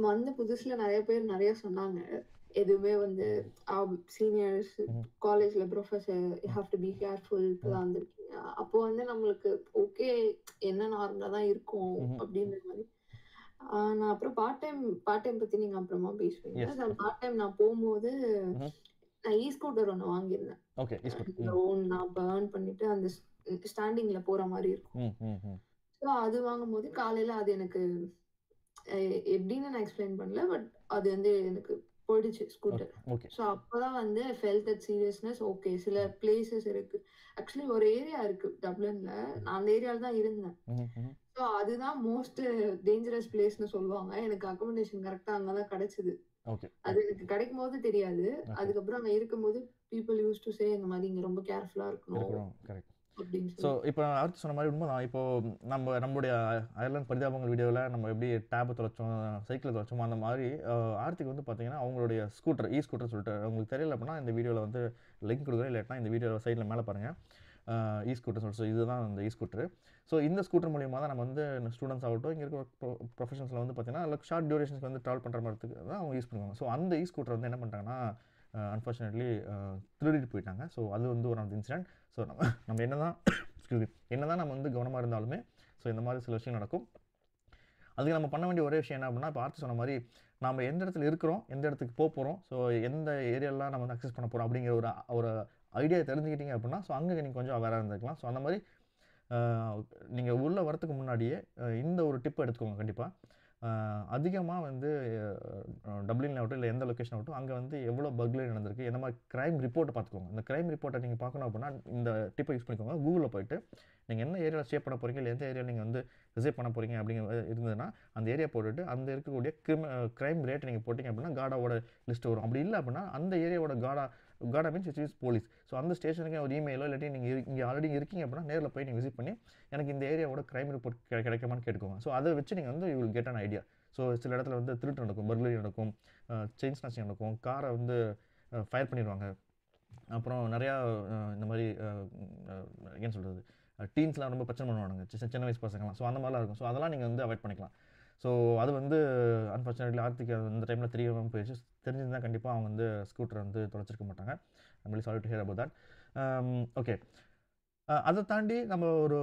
வந்த புதுசுல நெறைய பேர் நெறைய சொன்னாங்க. எதுவுமே வந்து சீனியர்ஸ், காலேஜ்ல professor you have to be careful இப்பதான் வந்திருக்கீங்க. அப்போ வந்து நம்மளுக்கு ஓகே என்ன நார்மலா தான் இருக்கும் அப்படின்ற மாதிரி. நான் அப்புறம் பார்ட் டைம் பத்தி நீங்க அப்புறமா பேசுவீங்க. பார்ட் டைம் நான் போகும்போது நான் ஸ்கூட்டர் ஒன்று வாங்கியிருந்தேன். ஓகே நான் அப்போ ஏர்ன் பண்ணிட்டு அந்த ஸ்டாண்டிங்ல போற மாதிரி இருக்கும். ஸோ அது வாங்கும்போது காலையில அது எனக்கு எப்படின்னு நான் எக்ஸ்பிளைன் பண்ணல. பட் அது வந்து எனக்கு போயிடுச்சு ஸ்கூட்டர். ஸோ அப்பதான் வந்து ஃபெல்ட் தட் சீரியஸ்னஸ். ஓகே சில பிளேசஸ் இருக்கு. ஆக்சுவலி ஒரு ஏரியா இருக்கு டப்ளின்ல. நான் அந்த ஏரியால தான் இருந்தேன். ஸோ அதுதான் மோஸ்ட் டேஞ்சரஸ் பிளேஸ்னு சொல்லுவாங்க. எனக்கு அக்கமடேஷன் கரெக்டா அங்கதான் கிடைச்சது. அது எனக்கு கிடைக்கும் போது தெரியாது. அதுக்கப்புறம் அங்க இருக்கும்போது பீப்புள் யூஸ் டு சே இந்த மாதிரி இங்க ரொம்ப கேர்ஃபுல்லா இருக்கணும். ஸோ இப்போ அடுத்து சொன்ன மாதிரி உண்மை தான். இப்போ நம்மளுடைய அயர்லாந்து பரிதாபங்கள் வீடியோவில் நம்ம எப்படி டேபை தொலைச்சோம் சைக்கிளை தொலைச்சோமோ அந்த மாதிரி ஆர்த்திக்கு வந்து பார்த்தீங்கன்னா அவங்களுடைய ஸ்கூட்டர் ஸ்கூட்டர் சொல்லிட்டு உங்களுக்கு தெரியல அப்படின்னா இந்த வீடியோவில் வந்து லிங்க் கொடுக்குறேன் இல்லாட்டினா இந்த வீடியோ சைடில் மேலே பாருங்கள் ஸ்கூட்டர் சொல்லிட்டு ஸோ இதுதான் இந்த ஸ்கூட்டர். ஸோ இந்த ஸ்கூட்டர் மூலியமாக தான் நம்ம வந்து ஸ்டூடெண்ட்ஸ் ஆகட்டும் இங்கே இருக்க ப்ரொஃபஷன்ஸில் வந்து பார்த்தீங்கன்னா ஷார்ட் டியூரேஷன்ஸ்க்கு வந்து ட்ராவல் பண்ணுற மாதிரி தான் அவங்க யூஸ் பண்ணுவாங்க. ஸோ அந்த ஸ்கூட்டர் வந்து என்ன பண்ணிட்டாங்கன்னா அன்ஃபார்ச்சுனேட்லி திருடிட்டு போயிட்டாங்க. ஸோ அது வந்து ஒரு அந்த இன்சிடென்ட். ஸோ நம்ம என்ன தான் நம்ம வந்து கவனமாக இருந்தாலுமே ஸோ இந்த மாதிரி சில விஷயம் நடக்கும். அதுக்கு நம்ம பண்ண வேண்டிய ஒரே விஷயம் என்ன அப்படின்னா இப்போ ஆர்த்தி சொன்ன மாதிரி நம்ம எந்த இடத்துல இருக்கிறோம் எந்த இடத்துக்கு போகிறோம் ஸோ எந்த ஏரியாலாம் நம்ம வந்து அக்சஸ் பண்ண போகிறோம் அப்படிங்கிற ஒரு ஐடியா தெரிஞ்சுக்கிட்டீங்க அப்படின்னா ஸோ அங்கே நீங்கள் கொஞ்சம் அவேராக இருந்துக்கலாம். ஸோ அந்த மாதிரி நீங்கள் உள்ளே வரத்துக்கு முன்னாடியே இந்த ஒரு டிப்பை எடுத்துக்கோங்க கண்டிப்பாக. அதிகமாக வந்து டப்ளின் ஆகட்டும் இல்லை எந்த லொக்கேஷன் ஆகட்டும் அங்கே வந்து எவ்வளோ பக்லரி நடந்திருக்கு எந்த மாதிரி க்ரைம் ரிப்போர்ட்டை பார்த்துக்கோங்க. இந்த க்ரைம் ரிப்போர்ட்டை நீங்கள் பார்க்கணும் அப்படின்னா இந்த டிப்பை யூஸ் பண்ணிக்கோங்க. கூகுளில் போய்ட்டு நீங்கள் என்ன ஏரியாவில் ஸ்டே பண்ண போகிறீங்க இல்லை எந்த ஏரியாவில் நீங்கள் வந்து ரிசைவ் பண்ண போகிறீங்க அப்படிங்கிற இருந்ததுன்னா அந்த ஏரியா போட்டுட்டு அந்த இருக்கக்கூடிய க்ரைம் ரேட்டை நீங்கள் போட்டிங்க அப்படின்னா காடாவோட லிஸ்ட் வரும். அப்படி இல்லை அப்படின்னா அந்த ஏரியாவோட காடா means it is police. So அந்த ஸ்டேஷனுக்கு ஒரு இமெயிலோ இல்லாட்டி நீங்கள் இங்கே ஆல்ரெடி இருக்கீங்க அப்படின்னா நேரில் போய் நீங்கள் விசிட் பண்ணி எனக்கு இந்த ஏரியாவோட க்ரைம் ரிப்போர்ட் கிடைக்குமான்னு கேட்டுக்கோங்க. ஸோ அதை வச்சு நீங்கள் வந்து you will get an idea. So சில இடத்துல வந்து திருட்டு நடக்கும், பர்க்லரி நடக்கும், செயின் ஸ்நாச்சிங் நடக்கும், காரை வந்து ஃபயர் பண்ணிடுவாங்க. அப்புறம் நிறையா இந்த மாதிரி என்ன சொல்கிறது டீன்ஸ்லாம் ரொம்ப பிரச்சனை பண்ணுவாங்க சின்ன வயசு பசங்களாம். ஸோ அந்த மாதிரிலாம் இருக்கும். ஸோ அதெல்லாம் நீங்கள் வந்து அவாய்ட் பண்ணிக்கலாம். ஸோ அது வந்து அன்ஃபார்ச்சுனேட்லி ஆர்த்திக்கு அந்த டைமில் தெரியாமல் போயிடுச்சு. தெரிஞ்சிருந்தால் கண்டிப்பாக அவங்க வந்து ஸ்கூட்டரை வந்து தொலைச்சிருக்க மாட்டாங்க. I'm sorry to hear about that. Okay அதை தாண்டி நம்ம ஒரு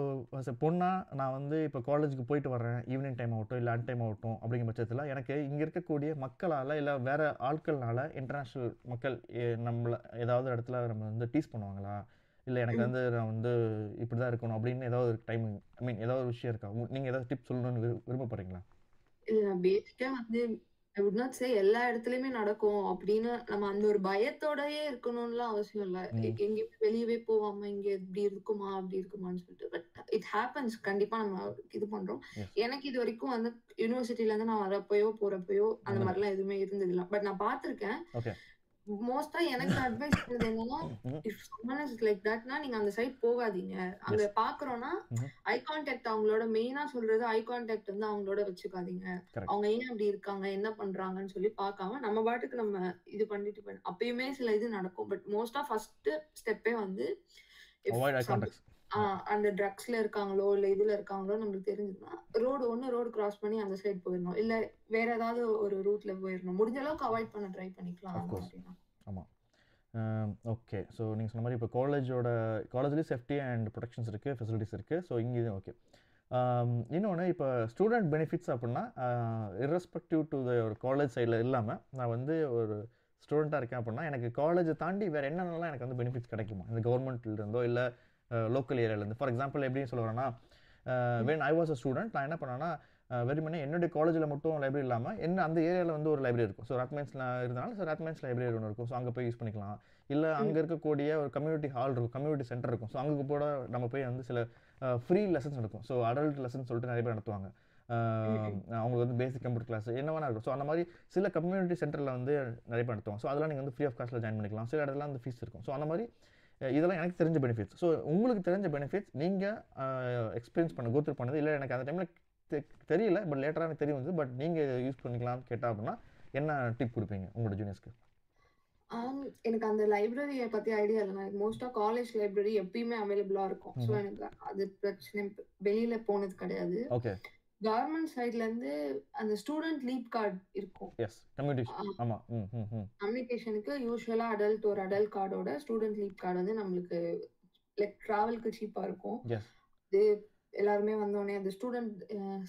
பொண்ணாக நான் வந்து இப்போ காலேஜுக்கு போயிட்டு வரேன் ஈவினிங் டைம் ஆகட்டும் இல்லை அன் டைம் ஆகட்டும் அப்படிங்கிற பட்சத்தில் எனக்கு இங்கே இருக்கக்கூடிய மக்களால் இல்லை வேறு ஆட்கள்னால இன்டர்நேஷ்னல் மக்கள் நம்மளை ஏதாவது இடத்துல நம்ம வந்து டீஸ் பண்ணுவாங்களா இல்லை எனக்கு வந்து நான் வந்து இப்படி தான் இருக்கணும் அப்படின்னு ஏதாவது ஒரு டைம் ஐ மீன் ஏதாவது ஒரு விஷயம் இருக்கா? நீங்கள் ஏதாவது டிப்ஸ் சொல்லணும்னு விருப்பப்படுறீங்களா? இல்லை பேசிக்காக வந்து ஐ வுட் நாட் சே எல்லா இடத்துலயுமே நடக்கும் அப்படின்னு நம்ம அந்த ஒரு பயத்தோடயே இருக்கணும்லாம் அவசியம் இல்லை. எங்கேயுமே வெளியவே போவாம இங்க இப்படி இருக்குமா அப்படி இருக்குமான்னு சொல்லிட்டு. But it happens. கண்டிப்பா நம்ம இது பண்றோம். எனக்கு இது வரைக்கும் வந்து யூனிவர்சிட்டில இருந்து நான் வரப்போயோ போறப்பயோ அந்த மாதிரிலாம் எதுவுமே இருந்தது இல்லை. பட் நான் பார்த்திருக்கேன் மோஸ்டா எனக்கு அட்வைஸ் பண்ணது என்னன்னா, இஃப் சம்மன் இஸ் லைக் தட்னா நீங்க அந்த சைட் போகாதீங்க. அங்க எஸ். பார்க்குறோம்னா, ஐ கான்டாக்ட் அவங்களோட மெயினா சொல்றது ஐ கான்டாக்ட் வந்து அவங்களோட வச்சுக்காதீங்க. கரெக்ட். அவங்க ஏன் அப்படி இருக்காங்க? என்ன பண்றாங்கன்னு சொல்லி பார்க்காம, நம்ம பாட்டுக்கு நம்ம இது பண்ணிட்டு அப்பயுமே சில இது நடக்கும். பட் மோஸ்ட்டா ஃபர்ஸ்ட்டு ஸ்டெப்பே வந்து if avoid I some contacts. அந்த ட்ரக்ஸ்ல இருக்காங்களோ, இல்ல இதுல இருக்காங்களோ நம்மளுக்கு தெரிஞ்சதுன்னா, ரோடு கிராஸ் பண்ணி அந்த சைட் போயிரணும். இல்ல வேற ஏதாவது ஒரு ரூட்ல போயிரணும். முடிஞ்ச அளவுக்கு அவாய்ட் பண்ண ட்ரை பண்ணிக்கலாம் அந்த அஃப்கோர்ஸ். மாரிலாம். ஆமாம். ஓகே. ஸோ நீங்கள் சொன்ன மாதிரி இப்போ காலேஜ்லேயும் சேஃப்டி அண்ட் ப்ரொடெக்ஷன்ஸ் இருக்குது, ஃபெசிலிட்டிஸ் இருக்குது. ஸோ இங்கேயும் ஓகே. இன்னொன்று இப்போ ஸ்டூடெண்ட் பெனிஃபிட்ஸ் அப்படின்னா இர்ரெஸ்பெக்டிவ் டு ஒரு காலேஜ் சைடில் இல்லாமல் நான் வந்து ஒரு ஸ்டூடெண்ட்டாக இருக்கேன் அப்படின்னா எனக்கு காலேஜை தாண்டி வேறு என்னென்னலாம் எனக்கு வந்து பெனிஃபிட்ஸ் கிடைக்குமா இந்த கவர்மெண்ட்லேருந்தோ இல்லை லோக்கல் ஏரியாவிலேருந்து. ஃபார் எக்ஸாம்பிள் எப்படின்னு சொல்ல வரேன்னா when I was a student நான் என்ன பண்ணேன்னா வெறுமனே என்னுடைய காலேஜில் மட்டும் லைப்ரரி இல்லாமல் அந்த ஏரியாவில் வந்து ஒரு லைப்ரரி இருக்கும். ஸோ ராத்மேன்ஸில் இருந்தனால ராத்மேன்ஸ் லைப்ரரி ஒன்று இருக்கும். ஸோ அங்கே போய் யூஸ் பண்ணிக்கலாம். இல்லை அங்கே இருக்கக்கூடிய ஒரு கம்யூனிட்டி ஹால் இருக்கும், கம்யூனிட்டி சென்டர் இருக்கும். ஸோ அங்கே கூட நம்ம போய் வந்து சில ஃப்ரீ லெசன்ஸ் நடக்கும். ஸோ அடல்ட் லெசன்ஸ் சொல்லிட்டு நிறைய பேர் நடத்துவாங்க. அவங்களுக்கு வந்து பேசிக் கம்ப்யூட்டர் கிளாஸ் என்ன வேணா இருக்கும். ஸோ அந்த மாதிரி சில கம்யூனிட்டி சென்டரில் வந்து நிறைய பேர் நடத்துவாங்க. ஸோ அதெல்லாம் நீங்கள் வந்து ஃப்ரீ ஆஃப் காஸ்ட்டில் ஜாயின் பண்ணிக்கலாம். சில இடத்துல அந்த ஃபீஸ் இருக்கும். ஸோ அந்த மாதிரி இதெல்லாம் எனக்கு தெரிஞ்ச பெனிஃபிட்ஸ். ஸோ உங்களுக்கு தெரிஞ்ச பெனிஃபிட்ஸ் நீங்கள் எக்ஸ்பீரியன்ஸ் பண்ண கோத்ரூ பண்ணது இல்லை எனக்கு அந்த டைமில் தெரியல பட் லேட்டராக எனக்கு தெரியும் வந்து பட் நீங்கள் யூஸ் பண்ணிக்கலாம்னு கேட்டால் அப்படின்னா என்ன டிப் கொடுப்பீங்க உங்களோட ஜூனியர்ஸ்க்கு? எனக்கு அந்த லைப்ரரியை பத்தி ஐடியா இல்லை. எனக்கு மோஸ்டா காலேஜ் லைப்ரரி எப்பயுமே அவைலபிளா இருக்கும். ஸோ எனக்கு அது பிரச்சனை வெளியில போனது கிடையாது. ஓகே. கவர்மெண்ட் சைட்ல இருந்து அந்த ஸ்டூடெண்ட் லீப் கார்டு இருக்கும். Yes, communication. ஆமா. கம்யூனிகேஷனுக்கு யூசுவலா ஒரு அடல்ட் கார்டோட ஸ்டூடெண்ட் லீப் கார்டு வந்து நம்மளுக்கு லைக் டிராவலுக்கு சீப்பா இருக்கும். இது எல்லாருமே வந்தோடனே அந்த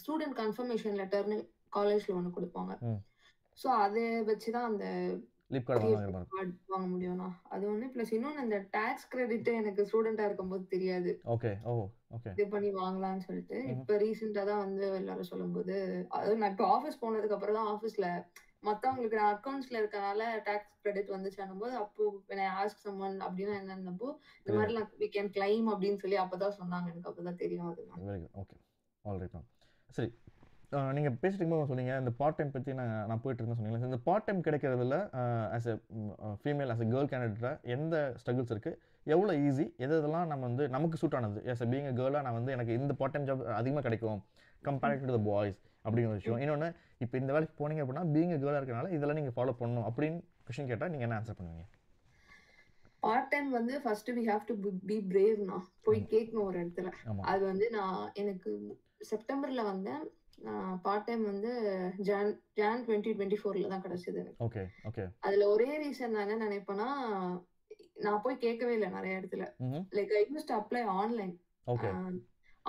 ஸ்டூடெண்ட் கன்ஃபர்மேஷன் லெட்டர்னு காலேஜ்ல ஒன்று கொடுப்பாங்க. ஸோ அதை வச்சுதான் அந்த வாங்க முடியும்னா அது ஒண்ணு. பிளஸ் இன்னொன்னு அந்த டாக்ஸ் கிரெடிட் எனக்கு ஸ்டூடெண்டா இருக்கும்போது தெரியாது. இது பண்ணி வாங்கலாம்னு சொல்லிட்டு இப்ப ரீசெண்டா தான் வந்து எல்லாரும் சொல்லும்போது, அது நான் இப்ப ஆஃபீஸ் போனதுக்கு அப்புறம் தான் ஆஃபீஸ்ல மத்தவங்களுக்கு நான் அக்கௌண்ட்ஸ்ல இருக்கனால டாக்ஸ் கிரெடிட் வந்துச்சுன்னும் போது அப்போ ஆஸ்க் சம்மன் அப்படின்னா என்னன்னப்போ இந்த மாதிரி we can claim அப்படின்னு சொல்லி அப்பதான் சொன்னாங்க. எனக்கு அப்பதான் தெரியும். அது ஓகே. Alright ma'am. சரி, நீங்கள் பேசிட்டு இருக்கும்போது சொன்னீங்க இந்த பார்ட் டைம் பற்றி நான் போயிட்டு இருக்கேன்னு சொன்னீங்களா. இந்த பார்ட் டைம் கிடைக்கிறதுல as a female as a girl கேண்டிடேட்டாக எந்த ஸ்ட்ரகிள்ஸ் இருக்குது, எவ்வளோ ஈஸி, எதெல்லாம் நம்ம வந்து நமக்கு சூட் ஆனது ஆஸ் எ பீங் எ கேர்ளாக நான் வந்து எனக்கு இந்த பார்ட் டைம் ஜாப் அதிகமாக கிடைக்கும் கம்பேர்ட் டு த பாய்ஸ் அப்படிங்கிற விஷயம். இன்னொன்று இப்போ இந்த வேலைக்கு போனீங்க அப்படின்னா பீங் எ கேர்ளாக இருக்கனால இதெல்லாம் நீங்கள் ஃபாலோ பண்ணணும் அப்படின்னு கொஸ்டின் கேட்டால் நீங்கள் என்ன ஆன்சர் பண்ணுவீங்க? பார்ட் டைம் வந்து first we have to be braveனா போய் கேட்கணும் ஒரு இடத்துல. அது வந்து எனக்கு செப்டம்பர்ல வந்தேன். பார்ட் டைம் வந்து ஜான் 2024ல தான் கிடைச்சது எனக்கு. அதுல ஒரே ரீசன் நான் என்ன நினைப்பேன்னா, நான் போய் கேட்கவே இல்லை நிறைய இடத்துல. Like I used to apply online.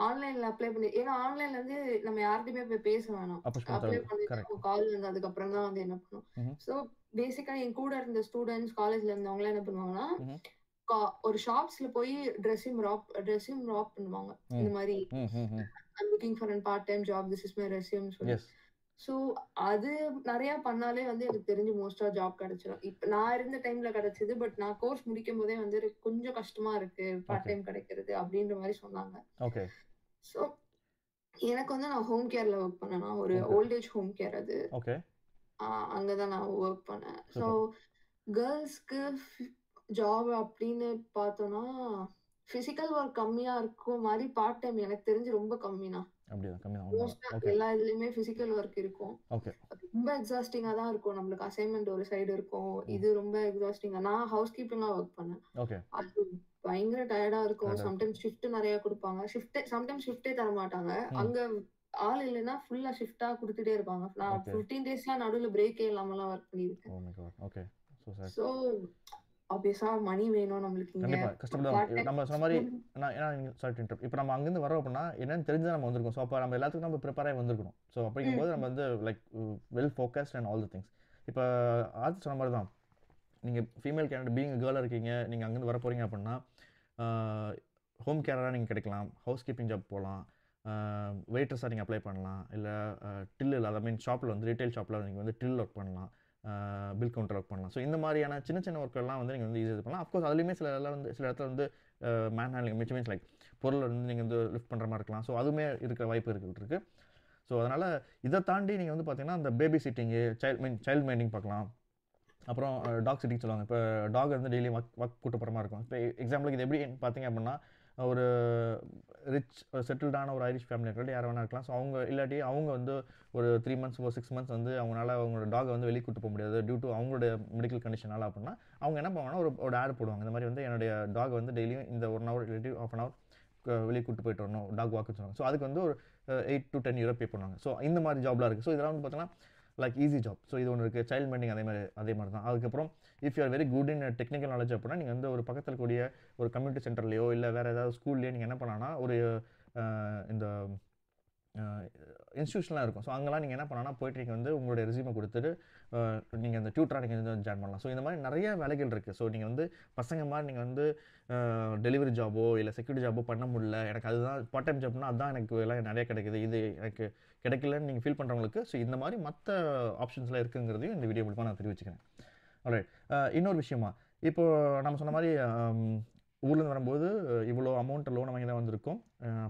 ஆன்லைன்ல அப்ளை பண்ணி, ஏன்னா ஆன்லைன்ல வந்து நம்ம யார்கிட்டயுமே போய் பேச வேணாம். அப்ளை பண்ணிட்டு கால் வந்து அதுக்கப்புறம் தான் வந்து என்ன பண்ணும். ஸோ பேசிக்கா என் கூட இருந்த ஸ்டூடெண்ட்ஸ் காலேஜ்ல இருந்தவங்க என்ன பண்ணுவாங்கன்னா, ஒரு ஷாப்ஸ்ல போய் ரெஸ்யூம் ராப் பண்ணுவாங்க. இந்த மாதிரி I'm looking for a part-time job. This is my resume. So அது நிறைய பண்ணாலே வந்து எனக்கு தெரிஞ்சு மோஸ்டா ஜாப் கிடைச்சிடும். இப்ப நான் இருந்த டைம்ல கிடைச்சது. பட் நான் கோர்ஸ் முடிக்கும் போதே வந்து கொஞ்சம் கஷ்டமா இருக்கு பார்ட் டைம் கிடைக்கிறது அப்படின்ற மாதிரி சொன்னாங்க. ஸோ எனக்கு வந்து நான் ஹோம் கேர்ல ஒர்க் பண்ணேன். ஒரு ஓல்ட் ஏஜ் ஹோம் கேர் அது. அங்கதான் நான் ஒர்க் பண்ணேன். ஸோ கேர்ள்ஸ்க்கு ஜாப் அப்படின்னு பார்த்தோம்னா பிசிக்கல் ஒர்க் கம்மியா இருக்கும் மாதிரி பார்ட் டைம் எனக்கு தெரிஞ்சு ரொம்ப கம்மினா. எல்லா இதுலயுமே பிசிக்கல் ஒர்க் இருக்கும். ரொம்ப எக்ஸாஸ்டிங்கா தான் இருக்கும். நம்மளுக்கு அசைன்மெண்ட் ஒரு சைடு இருக்கும். இது ரொம்ப எக்ஸாஸ்டிங்கா. நான் ஹவுஸ் கீப்பிங்கா ஒர்க் பண்ணேன். அது பயங்கர டயர்டா இருக்கும். சம்டைம்ஸ் ஷிஃப்ட் நிறைய கொடுப்பாங்க. சம்டைம்ஸ் ஷிஃப்டே தர மாட்டாங்க. அங்க ஆள் இல்லைன்னா ஃபுல்லா ஷிஃப்டா கொடுத்துட்டே இருப்பாங்க. நான் 15 daysலாம் நடுவுல பிரேக்கே இல்லாமலாம் ஒர்க் பண்ணிருக்கேன். ஸோ ஆப்வியஸா மணி வேணும் நம்மளுக்கு. கண்டிப்பா கஷ்டப்படும். நம்ம சொன்ன மாதிரி இப்போ நம்ம அங்கேருந்து வரோம் அப்படின்னா என்னன்னு தெரிஞ்சு நம்ம வந்திருக்கோம். ஸோ அப்போ நம்ம எல்லாத்துக்கும் நம்ம ப்ரிப்பேர் ஆகி வந்திருக்கணும். ஸோ அப்படிங்கும்போது நம்ம வந்து like well focused and all the things. இப்போ ஆச்சு சொன்ன மாதிரி தான் நீங்கள் ஃபீமேல் கேண்டிடேட் பீங் கேர்ளாக இருக்கீங்க, நீங்கள் அங்கேருந்து வர போகிறீங்க அப்படின்னா ஹோம் கேராக நீங்கள் கிடைக்கலாம், ஹவுஸ் கீப்பிங் ஜாப் போகலாம், வெயிட்டர்ஸாக நீங்கள் அப்ளை பண்ணலாம், இல்லை டில் ஐ மீன் ஷாப்பில் வந்து ரீட்டைல் ஷாப்பில் நீங்கள் வந்து டில் ஒர்க் பண்ணலாம், பில் கவுண்டர் ஒர்க் பண்ணலாம். ஸோ இந்த மாதிரியான சின்ன சின்ன ஒர்க்கெல்லாம் வந்து நீங்கள் வந்து ஈஸியாக பண்ணலாம். அஃப்கோர்ஸ் அதுலேயுமே சில இடத்துல வந்து மேன் ஹேண்ட்லிங் மீன்ஸ் லைக் பொருள் வந்து நீங்கள் வந்து லிஃப்ட் பண்ணுற மாதிரி இருக்கலாம். ஸோ அதுவுமே இருக்க வாய்ப்பு இருக்குது. ஸோ அதனால் இதை தாண்டி நீங்கள் வந்து பார்த்தீங்கன்னா அந்த பேபி சிட்டிங்கு சைல்ட் மைண்டிங் பார்க்கலாம். அப்புறம் டாக் சிட்டிங் சொல்லுவாங்க. இப்போ டாக் வந்து டெய்லி வாக் கூட்டு போகிற மாதிரி இருக்கும். இப்போ எக்ஸாம்பிளுக்கு இது எப்படி பார்த்தீங்க அப்படின்னா, ஒரு ரிச் செட்டில்டான ஒரு ஐரிஷ் ஃபேமிலி இருக்கலாம், யார் வேணா இருக்கலாம். ஸோ அவங்க இல்லாட்டி அவங்க வந்து ஒரு 3 மந்த்ஸ் ஒரு 6 மந்த்ஸ் வந்து அவங்களால அவங்களோட டாகை வந்து வெளியே கூட்டு போக முடியாது டியூ டு அவங்களோட மெடிக்கல் கண்டிஷனால அப்படின்னா, அவங்க என்ன பண்ணுவாங்கன்னா ஒரு ஆட் போடுவாங்க. இந்த மாதிரி வந்து என்னுடைய டாக் வந்து டெய்லியும் இந்த 1 ஹவர் இல்லாட்டி ½ hour வெளியே கூட்டு போயிட்டு வரணும் டாக் வாக்குன்னு சொல்லுவாங்க. ஸோ அதுக்கு வந்து ஒரு 8 to 10 euro பே பண்ணுவாங்க. ஸோ இந்த மாதிரி ஜாப்லாம் இருக்குது. ஸோ இதெல்லாம் வந்து பார்த்தீங்கன்னா லைக் ஈஸி ஜாப். ஸோ இது ஒன்று இருக்குது. சைல்ட் மெயின்டிங் அதே மாதிரி தான். அதுக்கப்புறம் if you are very good in technical knowledge அப்படின்னா நீங்கள் வந்து ஒரு பக்கத்தில் கூடிய ஒரு கம்யூனிட்டி சென்டர்லையோ இல்லை வேறு ஏதாவது ஸ்கூல்லையோ நீங்கள் என்ன பண்ணலாம்னா ஒரு இந்த இன்ஸ்டியூஷன்லாம் இருக்கும். ஸோ அங்கெல்லாம் நீங்கள் என்ன பண்ணலாம் போயிட்டு நீங்கள் வந்து உங்களுடைய ரெஸ்யூமை கொடுத்துட்டு நீங்கள் அந்த டியூட்டராக நீங்கள் வந்து ஜாயின் பண்ணலாம். ஸோ இந்த மாதிரி நிறைய வேலைகள் இருக்குது. ஸோ நீங்கள் வந்து பசங்க மாதிரி நீங்கள் வந்து டெலிவரி ஜாபோ இல்லை செக்யூரிட்டி ஜாபோ பண்ண முடியல, எனக்கு அதுதான் பார்ட் டைம் ஜாப்னா அதுதான் எனக்கு எல்லாம் நிறைய கிடைக்குது, இது எனக்கு கிடைக்கலன்னு நீங்கள் ஃபீல் பண்ணுறவங்களுக்கு ஸோ இந்த மாதிரி மற்ற ஆப்ஷன்ஸ்லாம் இருக்குங்கிறதையும் இந்த வீடியோ மூலமாக நான் தெரிவிச்சுக்கிறேன். ஆல்ரைட். இன்னொரு விஷயமா, இப்போது நம்ம சொன்ன மாதிரி ஊர்லேருந்து வரும்போது இவ்வளோ அமௌண்ட் லோனை வாங்கி தான் வந்திருக்கோம்,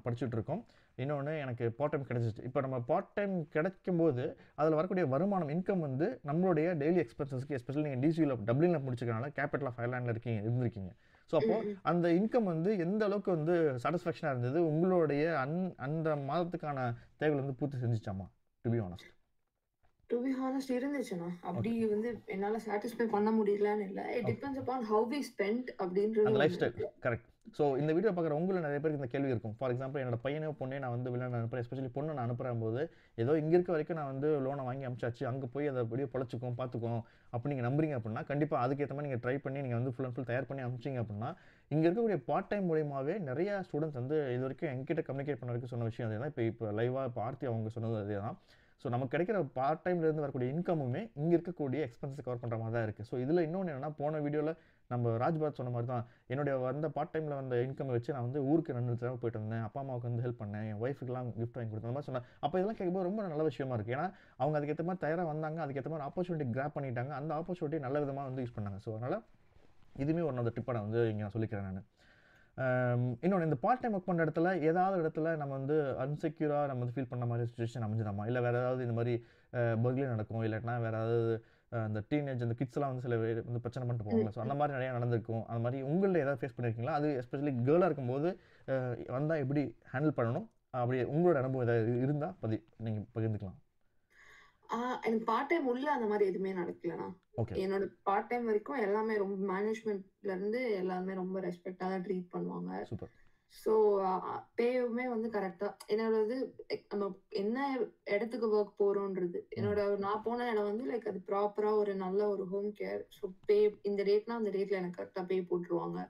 படிச்சுட்டு இருக்கோம். இன்னொன்று எனக்கு பார்ட் டைம் கிடைச்சிச்சு. இப்போ நம்ம பார்ட் டைம் கிடைக்கும்போது அதில் வரக்கூடிய வருமானம் இன்கம் வந்து நம்மளுடைய டெய்லி எக்ஸ்பென்சஸ்க்கு, எஸ்பெஷலி நீங்கள் டிசியில் டப்ளினில் முடிச்சிருக்கனால கேபிட்டல் ஆஃப் ஐர்லாண்டில் இருந்திருக்கீங்க. ஸோ அப்போது அந்த இன்கம் வந்து எந்த அளவுக்கு வந்து சாட்டிஸ்ஃபேக்ஷனாக இருந்தது, உங்களுடைய அந்த மாதத்துக்கான தேவைகள் வந்து பூர்த்தி செஞ்சுச்சாமா? டு பி ஹானஸ்ட் இருந்துச்சுண்ணா. அப்படி வந்து என்னால சாட்டிஸ்ஃபை பண்ண முடியலன்னு இல்லை. It depends upon how we spend அப்படின்றது அந்த லைஃப் ஸ்டைல். கரெக்ட். ஸோ இந்த வீடியோ பார்க்குற உங்களில் நிறைய பேருக்கு இந்த கேள்வி இருக்கும். ஃபார் எக்ஸாம்பிள் என்னோட பையனோ பொண்ணே நான் வந்து வெளிநாடு அனுப்புகிறேன், எஸ்பெஷலி பொண்ணு நான் அனுப்புகிற போது ஏதோ இங்கே இருக்க வரைக்கும் நான் வந்து லோனை வாங்கி அனுப்பிச்சாச்சு, அங்கே போய் அதை அப்படியே பொழைச்சிக்கும் பார்த்துக்கும் அப்படி நீங்கள் நம்புறீங்க அப்படின்னா கண்டிப்பாக அதுக்கேற்ற மாதிரி நீங்கள் ட்ரை பண்ணி நீங்கள் வந்து ஃபுல் அண்ட் ஃபுல் தயார் பண்ணி அனுப்பிச்சிங்க அப்படின்னா இங்கே இருக்கக்கூடிய பார்ட் டைம் மூலியமாகவே நிறைய ஸ்டூடெண்ட்ஸ் வந்து இது வரைக்கும் என்கிட்ட கம்யூனிகேட் பண்ண வரைக்கும் சொன்ன விஷயம் அதே தான். இப்போ லைவாக இப்போ ஆர்த்தி அவங்க சொன்னது அதே தான். ஸோ நமக்கு கிடைக்கிற பார்ட் டைம்லேருந்து வரக்கூடிய இன்கமுமே இங்கே இருக்கக்கூடிய எக்ஸ்பென்சஸ் கவர் பண்ணுற மாதிரி தான் இருக்குது. ஸோ இதில் இன்னொன்று என்னென்னா, போன வீடியோவில் நம்ம ராஜ்பாத் சொன்ன மாதிரி தான் என்னுடைய வந்த பார்ட் டைமில் வந்த இன்கம் வச்சு நான் வந்து ஊருக்கு 2 தடவை போயிட்டு வந்தேன், அப்பா அம்மாவுக்கு வந்து ஹெல்ப் பண்ணேன், என் ஒய்ஃபுக்குலாம் கிஃப்ட் வாங்கி கொடுத்தேன் மாதிரி சொன்னேன். அப்போ இதெல்லாம் கேட்கும்போது ரொம்ப நல்ல விஷயமா இருக்குது. ஏன்னா அவங்க அதுக்கேற்ற மாதிரி தயாராக வந்தாங்க, அதுக்கேற்ற மாதிரி ஆப்பர்ச்சுனிட்டி கிராப் பண்ணிட்டாங்க, அந்த ஆப்பர்ச்சுனிட்டி நல்ல விதமாக வந்து யூஸ் பண்ணாங்க. ஸோ அதனால் இதுவுமே ஒன் ஆஃப் த டிப்பாக நான் வந்து இங்கே நான் சொல்லிக்கிறேன் நான். இன்னொன்று, இந்த பார்ட் டைம் ஒர்க் பண்ணுற இடத்துல ஏதாவது இடத்துல நம்ம வந்து அன்செக்யூராக நம்ம வந்து ஃபீல் பண்ண மாதிரி சுச்சுவேஷன் அமைஞ்சிடாமா, இல்லை வேறு ஏதாவது இந்த மாதிரி பர்க்லி நடக்கும், இல்லைன்னா வேறு ஏதாவது அந்த டீனேஜ் அந்த கிட்ஸ்லாம் வந்து சில பேர் வந்து பிரச்சனை பண்ணிட்டு போவாங்க. ஸோ அந்த மாதிரி நிறையா நடந்திருக்கும். அந்த மாதிரி உங்களில் ஏதாவது ஃபேஸ் பண்ணியிருக்கீங்களா? அது எஸ்பெஷலி கேர்ளாக இருக்கும்போது வந்தால் எப்படி ஹேண்டில் பண்ணணும், அப்படி உங்களோட அனுபவம் ஏதாவது இருந்தால் நீங்கள் பகிர்ந்துக்கலாம். எனக்கு பார்ட் டைம் உள்ள அந்த மாதிரி எதுவுமே நடக்கலண்ணா. என்னோட பார்ட் டைம் வரைக்கும் எல்லாமே ரொம்ப மேனேஜ்மெண்ட்ல இருந்து எல்லாமே ரொம்ப ரெஸ்பெக்டா தான் ட்ரீட் பண்ணுவாங்க. சூப்பர். ஸோ பேவுமே வந்து கரெக்டா என்னோட இது நம்ம என்ன இடத்துக்கு ஒர்க் போறோன்றது நான் போன இடம் வந்து லைக் அது ப்ராப்பரா ஒரு நல்ல ஒரு ஹோம் கேர். ஸோ பே இந்த ரேட்னா அந்த ரேட்ல எனக்கு கரெக்டா பே போட்டுருவாங்க.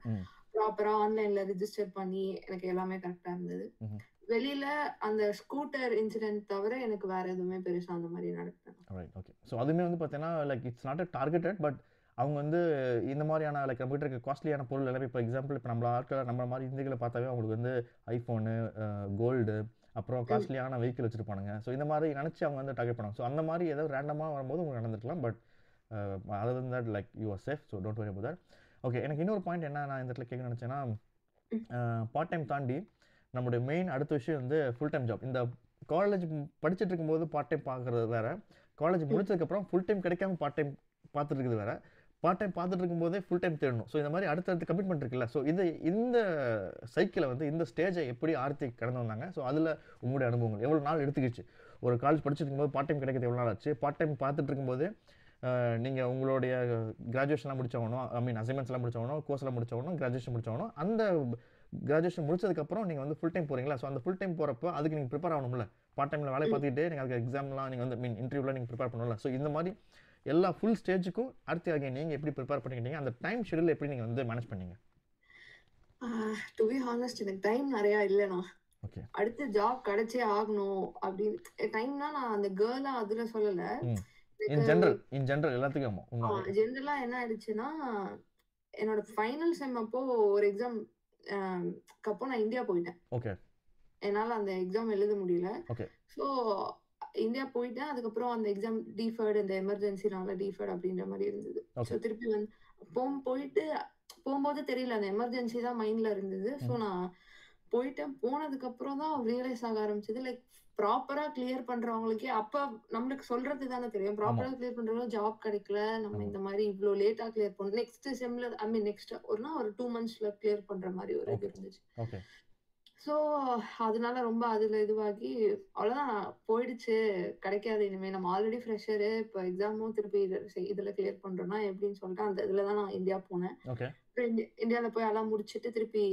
ப்ராப்பரா ஆன்லைன்ல ரிஜிஸ்டர் பண்ணி எனக்கு எல்லாமே கரெக்டா இருந்தது. வெளியில அந்த ஸ்கூட்டர் இன்சிடென்ட் தவிர எனக்கு வேற எதுவுமே பெருசா அந்த மாதிரி நடக்கல. ரைட். ஓகே. ஸோ அதுவுமே வந்து பார்த்தீங்கன்னா like it's not targeted, but அவங்க வந்து இந்த மாதிரியான லைக் நம்மகிட்ட இருக்க காஸ்ட்லியான பொருள் எல்லாமே இப்போ எக்ஸாம்பிள் இப்போ நம்ம ஆட்கள் நம்ம மாதிரி இந்தியர்களை பார்த்தாவே அவங்களுக்கு வந்து ஐஃபோனு, கோல்டு, அப்புறம் காஸ்ட்லியான வெஹிக்கிள் வச்சுருப்பானுங்க. ஸோ இந்த மாதிரி நினச்சி அவங்க வந்து டார்கெட் பண்ணுவாங்க. ஸோ அந்த மாதிரி ஏதாவது ரேண்டமாக வரும்போது உங்களுக்கு நடந்துருக்கலாம். பட் அது வந்து that like you are safe. So don't worry about that. Okay. எனக்கு இன்னொரு பாயிண்ட் என்ன நான் இந்த இடத்துல கேட்க நினச்சேன்னா, பார்ட் டைம் தாண்டி நம்மளுடைய மெயின் அடுத்த விஷயம் வந்து ஃபுல் டைம் ஜாப். இந்த காலேஜ் படிச்சுட்டு இருக்கும்போது பார்ட் டைம் பார்க்குறது வேறு, காலேஜ் முடிச்சதுக்கப்புறம் ஃபுல் டைம் கிடைக்காம பார்ட் டைம் பார்த்துட்டு இருக்குது வேறு, பார்ட் டைம் பார்த்துட்டு இருக்கும்போதே ஃபுல் டைம் தேடணும். ஸோ இந்த மாதிரி அடுத்தடுத்து கமிட்மெண்ட் இருக்குல்ல. ஸோ இந்த சைக்கிளை வந்து இந்த ஸ்டேஜை எப்படி ஆர்த்தி கடந்து வந்தாங்க? ஸோ அதில் உங்களுடைய அனுபவங்கள் எவ்வளோ நாள் எடுத்துக்கிச்சு? ஒரு காலேஜ் படிச்சுட்டு இருக்கும்போது பார்ட் டைம் கிடைக்கிறது எவ்வளோ நாள் ஆச்சு? பார்ட் டைம் பார்த்துட்டு இருக்கும்போது நீங்கள் உங்களுடைய கிராஜுவேஷன்லாம் முடிச்சவனும், ஐ மீன் அசைன்மெண்ட்ஸ்லாம் முடிச்சவனும், கோர்ஸ்லாம் முடிச்சவனும், கிராஜுவேஷன் முடிச்சவனும், அந்த கிராஜுவேஷன் முடிச்சதுக்கப்புறம் நீங்கள் வந்து ஃபுல் டைம் போகிறீங்களா? ஸோ அந்த ஃபுல் டைம் போகிறப்போ அதுக்கு நீங்கள் ப்ரிப்பேர் ஆகணும்ல. பார்ட் டைமில் வேலை பார்த்துக்கிட்டே நீங்கள் அதுக்கு எக்ஸாம்லாம் நீங்கள் வந்து இன்டர்வியூலாம் நீங்கள் ப்ரிப்பேர் பண்ணணும்ல. ஸோ இந்த மாதிரி எல்லா ஃபுல் ஸ்டேஜுக்கும் அடுத்து ஆகிய நீங்கள் எப்படி ப்ரிப்பேர் பண்ணிக்கிட்டீங்க? அந்த டைம் ஷெடியூல் எப்படி நீங்கள் வந்து மேனேஜ் பண்ணீங்க? டு பி ஹானஸ்ட் எனக்கு டைம் நிறையா இல்லைண்ணா. ஓகே. அடுத்த ஜாப் கிடைச்சே ஆகணும் அப்படின்னு டைம்னா நான் அந்த கேர்லாம் அதில் சொல்லலை. இன் ஜெனரல் எல்லாத்துக்கும் ஜெனரலா என்ன ஆயிடுச்சுன்னா, என்னோட ஃபைனல் செம் அப்போ ஒரு எக்ஸாம் அப்போ நான் இந்தியா போயிட்டேன். ஓகே. என்னால அந்த எக்ஸாம் எழுத முடியல. ஓகே. ஸோ இந்தியா போயிட்டேன். அதுக்கப்புறம் அந்த எக்ஸாம் டிஃபர்டு, இந்த எமர்ஜென்சினால டிஃபர்டு அப்படின்ற மாதிரி இருந்தது. ஸோ திருப்பி போகும்போது தெரியல, அந்த எமர்ஜென்சி தான் மைண்ட்ல இருந்தது. ஸோ நான் போனதுக்கு அப்புறம் தான் ரியலைஸ் ஆக ஆரம்பிச்சது. லைக் ப்ராப்பரா கிளியர் பண்றவங்களுக்கே அப்ப நம்மளுக்கு சொல்றது தானே தெரியும். ஆமா. ப்ராப்பரா கிளியர் பண்றவங்க ஜாப் கிடைக்கல. நம்ம ஆமா. இந்த மாரி இவ்ளோ லேட்டா கிளியர் பண்ணணும். நெக்ஸ்ட் செம்ல நெக்ஸ்ட் ஒரு 2 மந்த்ஸ்ல கிளியர் பண்ற மாரி ஒரு இது ஓகே. இருந்துச்சு. ஓகே. ஸோ அதனால ரொம்ப அதுல இதுவாகி அவ்வளோதான் போயிடுச்சு. கிடைக்காது இனிமே. நம்ம ஆல்ரெடி ஃப்ரெஷரு. இப்போ எக்ஸாமும் திருப்பி இதுல கிளியர் பண்றோம்னா எப்படின்னு சொல்லிட்டு அந்த இதுல தான் நான் இந்தியா போனேன். ஓகே. அப்புறம் இந்தியால போய் அதெல்லாம் முடிச்சுட்டு திருப்பி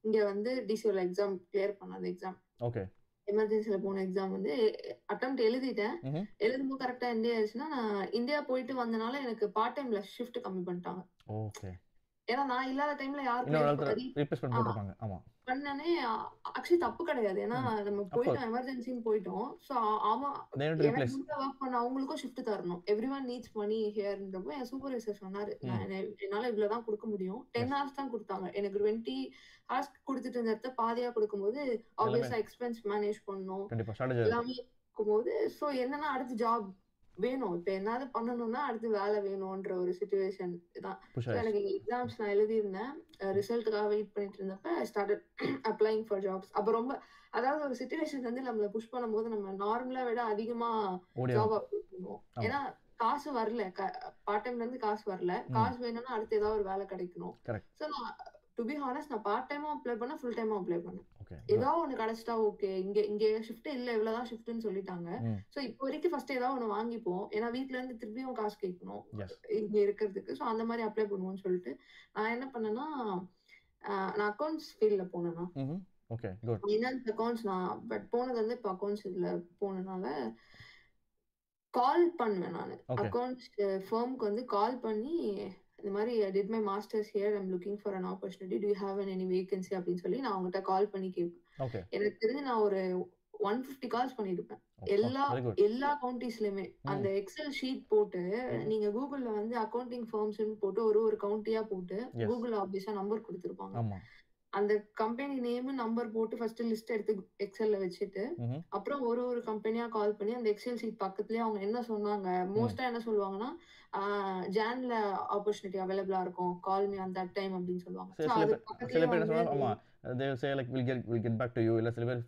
இங்க வந்து டிசிஓல எக்ஸாம் கிளியர் பண்ணேன் அந்த எக்ஸாம். ஓகே. எமர்ஜென்சில போன எக்ஸாம் வந்து அட்டெம்ப்ட் எழுதிட்டேன். ம்ஹ்ம். எழுதும்போது கரெக்ட்டா என்டே ஆயிருச்சுன்னா, நான் இந்தியா போயிட்டு வந்தனால எனக்கு பார்ட் டைம்ல ஷிஃப்ட் கம்மி பண்ணிட்டாங்க. ஓகே. ஏன்னா நான் இல்லாத டைம்ல யார் இன்னொரு பிளேஸ் இடத்துல ரீப்ளேஸ்மென்ட் ஆ போட்டிருப்பாங்க. ஆமா. பண்ணனே ஆக்சுவலி தப்பு கிடையாது. ஏன்னா நம்ம அஃப்கோர்ஸ். போயிட்டோம் எமர்ஜென்சின்னு போயிட்டோம். ஸோ அவன் தே நீட் டு எனக்கு ரீப்ளேஸ். முன்னாடி வொர்க் பண்ண அவங்களுக்கும் ஷிஃப்ட் தரணும். எவ்ரிஒன் நீட்ஸ் மனி ஹியர்ன்றப்போ என் சூப்பர்வைசர் சொன்னாரு. என்னால இவ்வளோ தான் குடுக்க முடியும். 10 ஹார்ஸ் தான் குடுத்தாங்க. எனக்கு 20 ஹார்ஸ் குடுத்துட்டு இருந்த இடத்த பாதியா குடுக்கும்போது, எல்லாமே ஆப்வியஸா எக்ஸ்பென்ஸ் மேனேஜ் பண்ணணும். கண்டிப்பா ஸ்ட்ராட்டஜி எல்லாமே இருக்கும்போது, ஸோ என்னன்னா அடுத்து ஜாப் வேணும். இப்ப என்னாவது பண்ணணும்னா அடுத்து வேலை வேணும்ன்ற ஒரு சிச்சுவேஷன் தான். புஷ் ஸோ ஆயிடுச்சு. எனக்கு எக்ஸாம்ஸ் நான் எழுதியிருந்தேன். ரிசல்ட்டுக்காக வெயிட் பண்ணிட்டு இருந்தப்ப I started applying for jobs. அப்ப ரொம்ப அதாவது ஒரு சிச்சுவேஷன் வந்து நம்மள புஷ் பண்ணும்போது நம்ம நார்மலா விட அதிகமா ஓடியாகும். ஜாப் அப்ளை பண்ணுவோம். ஆமா. ஏன்னா காசு வரல. பார்ட் டைம்ல இருந்து காசு வரல. காசு வேணும்னா அடுத்து ஏதாவது ஒரு வேலை கிடைக்கணும். கரெக்ட். ஸோ நான் டு பி ஹானஸ்ட் நான் பார்ட் டைமும் அப்ளை பண்ணேன், ஃபுல் டைமும் அப்ளை பண்ணேன். ஓகே. ஏதாவது ஒண்ணு கிடைச்சிட்டா ஓகே. இங்க ஷிஃப்ட் இல்ல இவ்வளவுதான் ஷிஃப்ட்ன்னு சொல்லிட்டாங்க. ம். சோ இப்போ வரைக்கும் ஃபர்ஸ்ட் ஏதாவது ஒண்ணு வாங்கிப்போம். ஏன்னா வீட்ல இருந்து திருப்பியும் காசு கேட்கணும். எஸ். இங்க இருக்கிறதுக்கு. சோ அந்த மாதிரி அப்ளை பண்ணுவோம்னு சொல்லிட்டு நான் என்ன பண்ணேன்னா, நான் அக்கவுண்ட்ஸ் ஃபீல்ட்ல போனேன்னா. ம்ஹ்ம். ஓகே. குட். ஃபைனான்ஸ் அக்கவுண்ட்ஸ் நான் பட் போனது வந்து இப்போ அக்கவுண்ட்ஸ் இதுல போனனால கால் பண்ணுவேன் நானு. ஓகே. அக்கவுண்ட்ஸ் ஃபர்ம்க்கு வந்து கால் பண்ணி இந்த மாதிரி I did my masters here. I am looking for an opportunity. Do you have any vacancy அப்படின்னு சொல்லி நான் அவங்ககிட்ட கால் பண்ணி கேட்பேன். ஓகே. எனக்கு தெரிஞ்சு நான் ஒரு 150 கால்ஸ் பண்ணியிருப்பேன். Very good. எல்லா கவுண்டிஸ்லயுமே அந்த எக்ஸல் ஷீட் போட்டு நீங்க கூகுள்ல வந்து அக்கவுண்டிங் ஃபர்ம்ஸ்ன்னு போட்டு ஒரு கவுண்டியா போட்டு எஸ். கூகுள்ல ஆப்வியஸா நம்பர் கொடுத்திருப்பாங்க. ஆமா. அந்த கம்பெனி நேம் நம்பர் போட்டு ஃபர்ஸ்ட் லிஸ்ட் எடுத்து எக்ஸல்ல வச்சுட்டு ம்ஹ்ம். அப்புறம் ஒரு கம்பெனியா கால் பண்ணி அந்த எக்ஸல் ஷீட் பக்கத்துலயே அவங்க என்ன சொன்னாங்க மோஸ்டா என்ன சொல்லுவாங்கன்னா ஜான்ல ஆப்பர்ச்சுனிட்டி அவைலபிளா இருக்கும் call me on that time அப்படின்னு சொல்லுவாங்க. சில So சில அது பேர் பக்கத்துலயே சில பேர் என்ன வந்து சொல்லுவாங்க, ஆமா they will say like we'll get back to you, இல்ல சில பேர்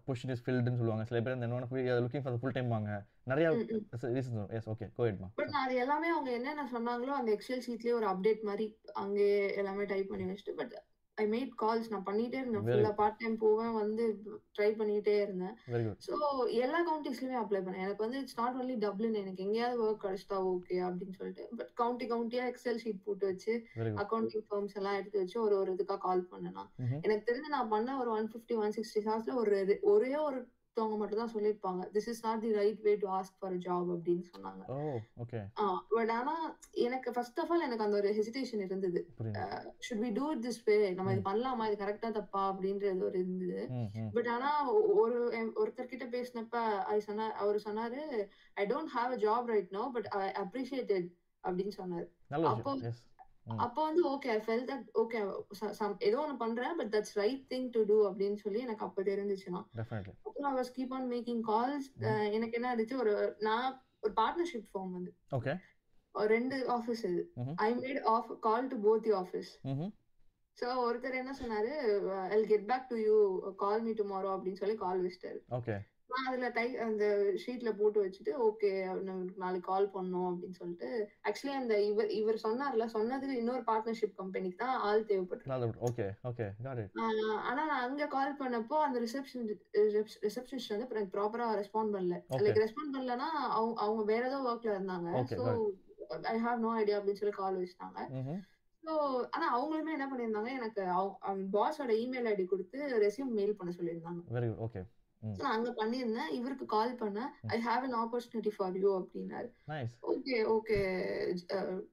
position is filledன்னு சொல்லுவாங்க. சில பேர் என்ன looking for the full time வாங்க. நிறைய ரீசன்ஸ். எஸ். ஓகே. கோ ஹெட் மா. பட் நான் அது எல்லாமே அவங்க என்னென்ன சொன்னாங்களோ அந்த எக்ஸல் ஷீட்லயே ஒரு அப்டேட் மாதிரி அங்கேயே எல்லாமே டைப் பண்ணி வச்சுட்டு பட் ஐ மேட் கால்ஸ். நான் பண்ணிட்டே இருந்தேன். Very ஃபுல்லா good. பார்ட் டைம் போவேன் வந்து ட்ரை பண்ணிட்டே இருந்தேன். Very good. ஸோ எல்லா கவுண்டிஸ்லயுமே அப்ளை பண்ணேன். எனக்கு வந்து இட்ஸ் நாட் ஒன்லி டப்ளின். எனக்கு எங்கேயாவது ஒர்க் கிடைச்சிட்டா ஓகே அப்படின்னு சொல்லிட்டு பட் கவுண்டியா எக்ஸல் ஷீட் போட்டு வச்சு வெரி குட். அக்கவுண்டிங் ஃபர்ம்ஸ் எல்லாம் எடுத்து வச்சு ஒரு இதுக்கா கால் பண்ணேன். ம்ஹ்ம். எனக்கு தெரிஞ்சு நான் பண்ண ஒரு 150 160 ஹார்ஸ்ல ஒரே ஒருத்தவங்க மட்டும் தான் சொல்லியிருப்பாங்க this is not the right way to ask for job அப்படின்னு சொன்னாங்க. ஓ ஓகே. பட் ஆனா எனக்கு ஃபர்ஸ்ட் ஆஃப் ஆல் எனக்கு அந்த ஒரு ஹெசிடேஷன் இருந்தது. புரியுது. Should we do it this way? நம்ம இது பண்ணலாமா? இது கரெக்டா தப்பா? அப்படின்றது ஒரு இருந்தது. பட் ஆனா ஒருத்தர்கிட்ட பேசினப்ப அவரு சொன்னாரு I don't have a job right now but I appreciate it அப்படின்னு சொன்னாரு. நல்ல அப்போ விஷயம். எஸ். அப்போ வந்து okay I felt that okay ஏதோ ஒன்று பண்றேன் but that's right thing to do அப்படின்னு சொல்லி எனக்கு அப்போ தெரிஞ்சிச்சுன்னா டெஃபினெட்லி. அப்புறம் I was keep on making calls. எனக்கு என்ன ஆச்சு நான் ஒரு பார்ட்னர்ஷிப் ஃபார்ம் வந்து ஓகே. 2 ஆஃபீஸ் இது. I made call to both the office. So ஒருத்தர் என்ன சொன்னாரு I'll get back to you, call me tomorrow அப்படின்னு சொல்லி கால் வச்சிட்டாரு. ஓகே. நான் அதுல அந்த ஷீட்ல போட்டு வச்சுட்டு ஓகே நாளைக்கு கால் பண்ணோம் அப்படின்னு சொல்லிட்டு ஆக்சுவலி அந்த இவர் சொன்னார்ல சொன்னதுக்கு இன்னொரு பார்ட்னர்ஷிப் கம்பெனிக்கு தான் ஆள் தேவைப்பட்டு. ஓகே. ஓகே. Got it. ஆனா நான் அங்க கால் பண்ணப்போ அந்த ரிசப்ஷனிஸ்ட் வந்து எனக்கு ப்ராப்பரா ரெஸ்பாண்ட் பண்ணல. லைக் ரெஸ்பாண்ட் பண்ணலன்னா அவங்க வேற ஏதோ ஒர்க்ல இருந்தாங்க. So I have no idea அப்படின்னு சொல்லி கால் வச்சிட்டாங்க. ஸோ ஆனா அவங்களுமே என்ன பண்ணியிருந்தாங்க எனக்கு அவங்க பாஸோட இமெயில் ஐடி கொடுத்து ரெஸ்யூம் மெயில் பண்ண சொல்லியிருந்தாங்க. Very good. ஓகே. நான் அங்க பண்ணியிருந்தேன். இவருக்கு கால் பண்ணேன். I have an opportunity for you அப்படின்னாரு. நைஸ். ஓகே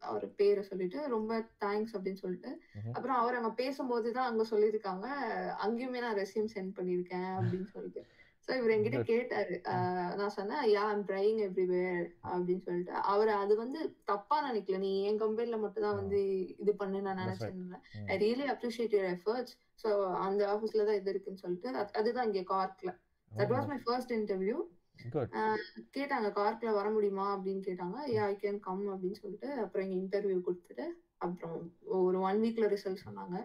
அவர் பேரை சொல்லிட்டு ரொம்ப தேங்க்ஸ் அப்படின்னு சொல்லிட்டு அப்புறம் அவர் அங்க பேசும்போது தான் அங்க சொல்லியிருக்காங்க அங்கேயுமே நான் ரெஸ்யூம் சென்ட் பண்ணியிருக்கேன் அப்படின்னு சொல்லிட்டு. ஸோ இவர் என்கிட்ட கேட்டாரு. நான் சொன்னேன் யா ஐம் ட்ரைங் எவ்ரிவேர் அப்படின்னு சொல்லிட்டு. அவர் அது வந்து தப்பா நினைக்கல. நீ என் கம்பெனில மட்டும் தான் வந்து இது பண்ணு நான் நினைச்சேன். I really appreciate your efforts. So அந்த ஆஃபீஸ்ல தான் இது இருக்குன்னு சொல்லிட்டு அதுதான் இங்கே கார்க்ல. That was my first interview. கேட்டாங்க கார்க்ல வர முடியுமா அப்படின்னு கேட்டாங்க. யா ஐ கேன் கம் அப்படின்னு சொல்லிட்டு அப்புறம் இங்க இன்டர்வியூ கொடுத்துட்டு அப்புறம் ஒரு 1 வீக்ல ரிசல்ட் சொன்னாங்க.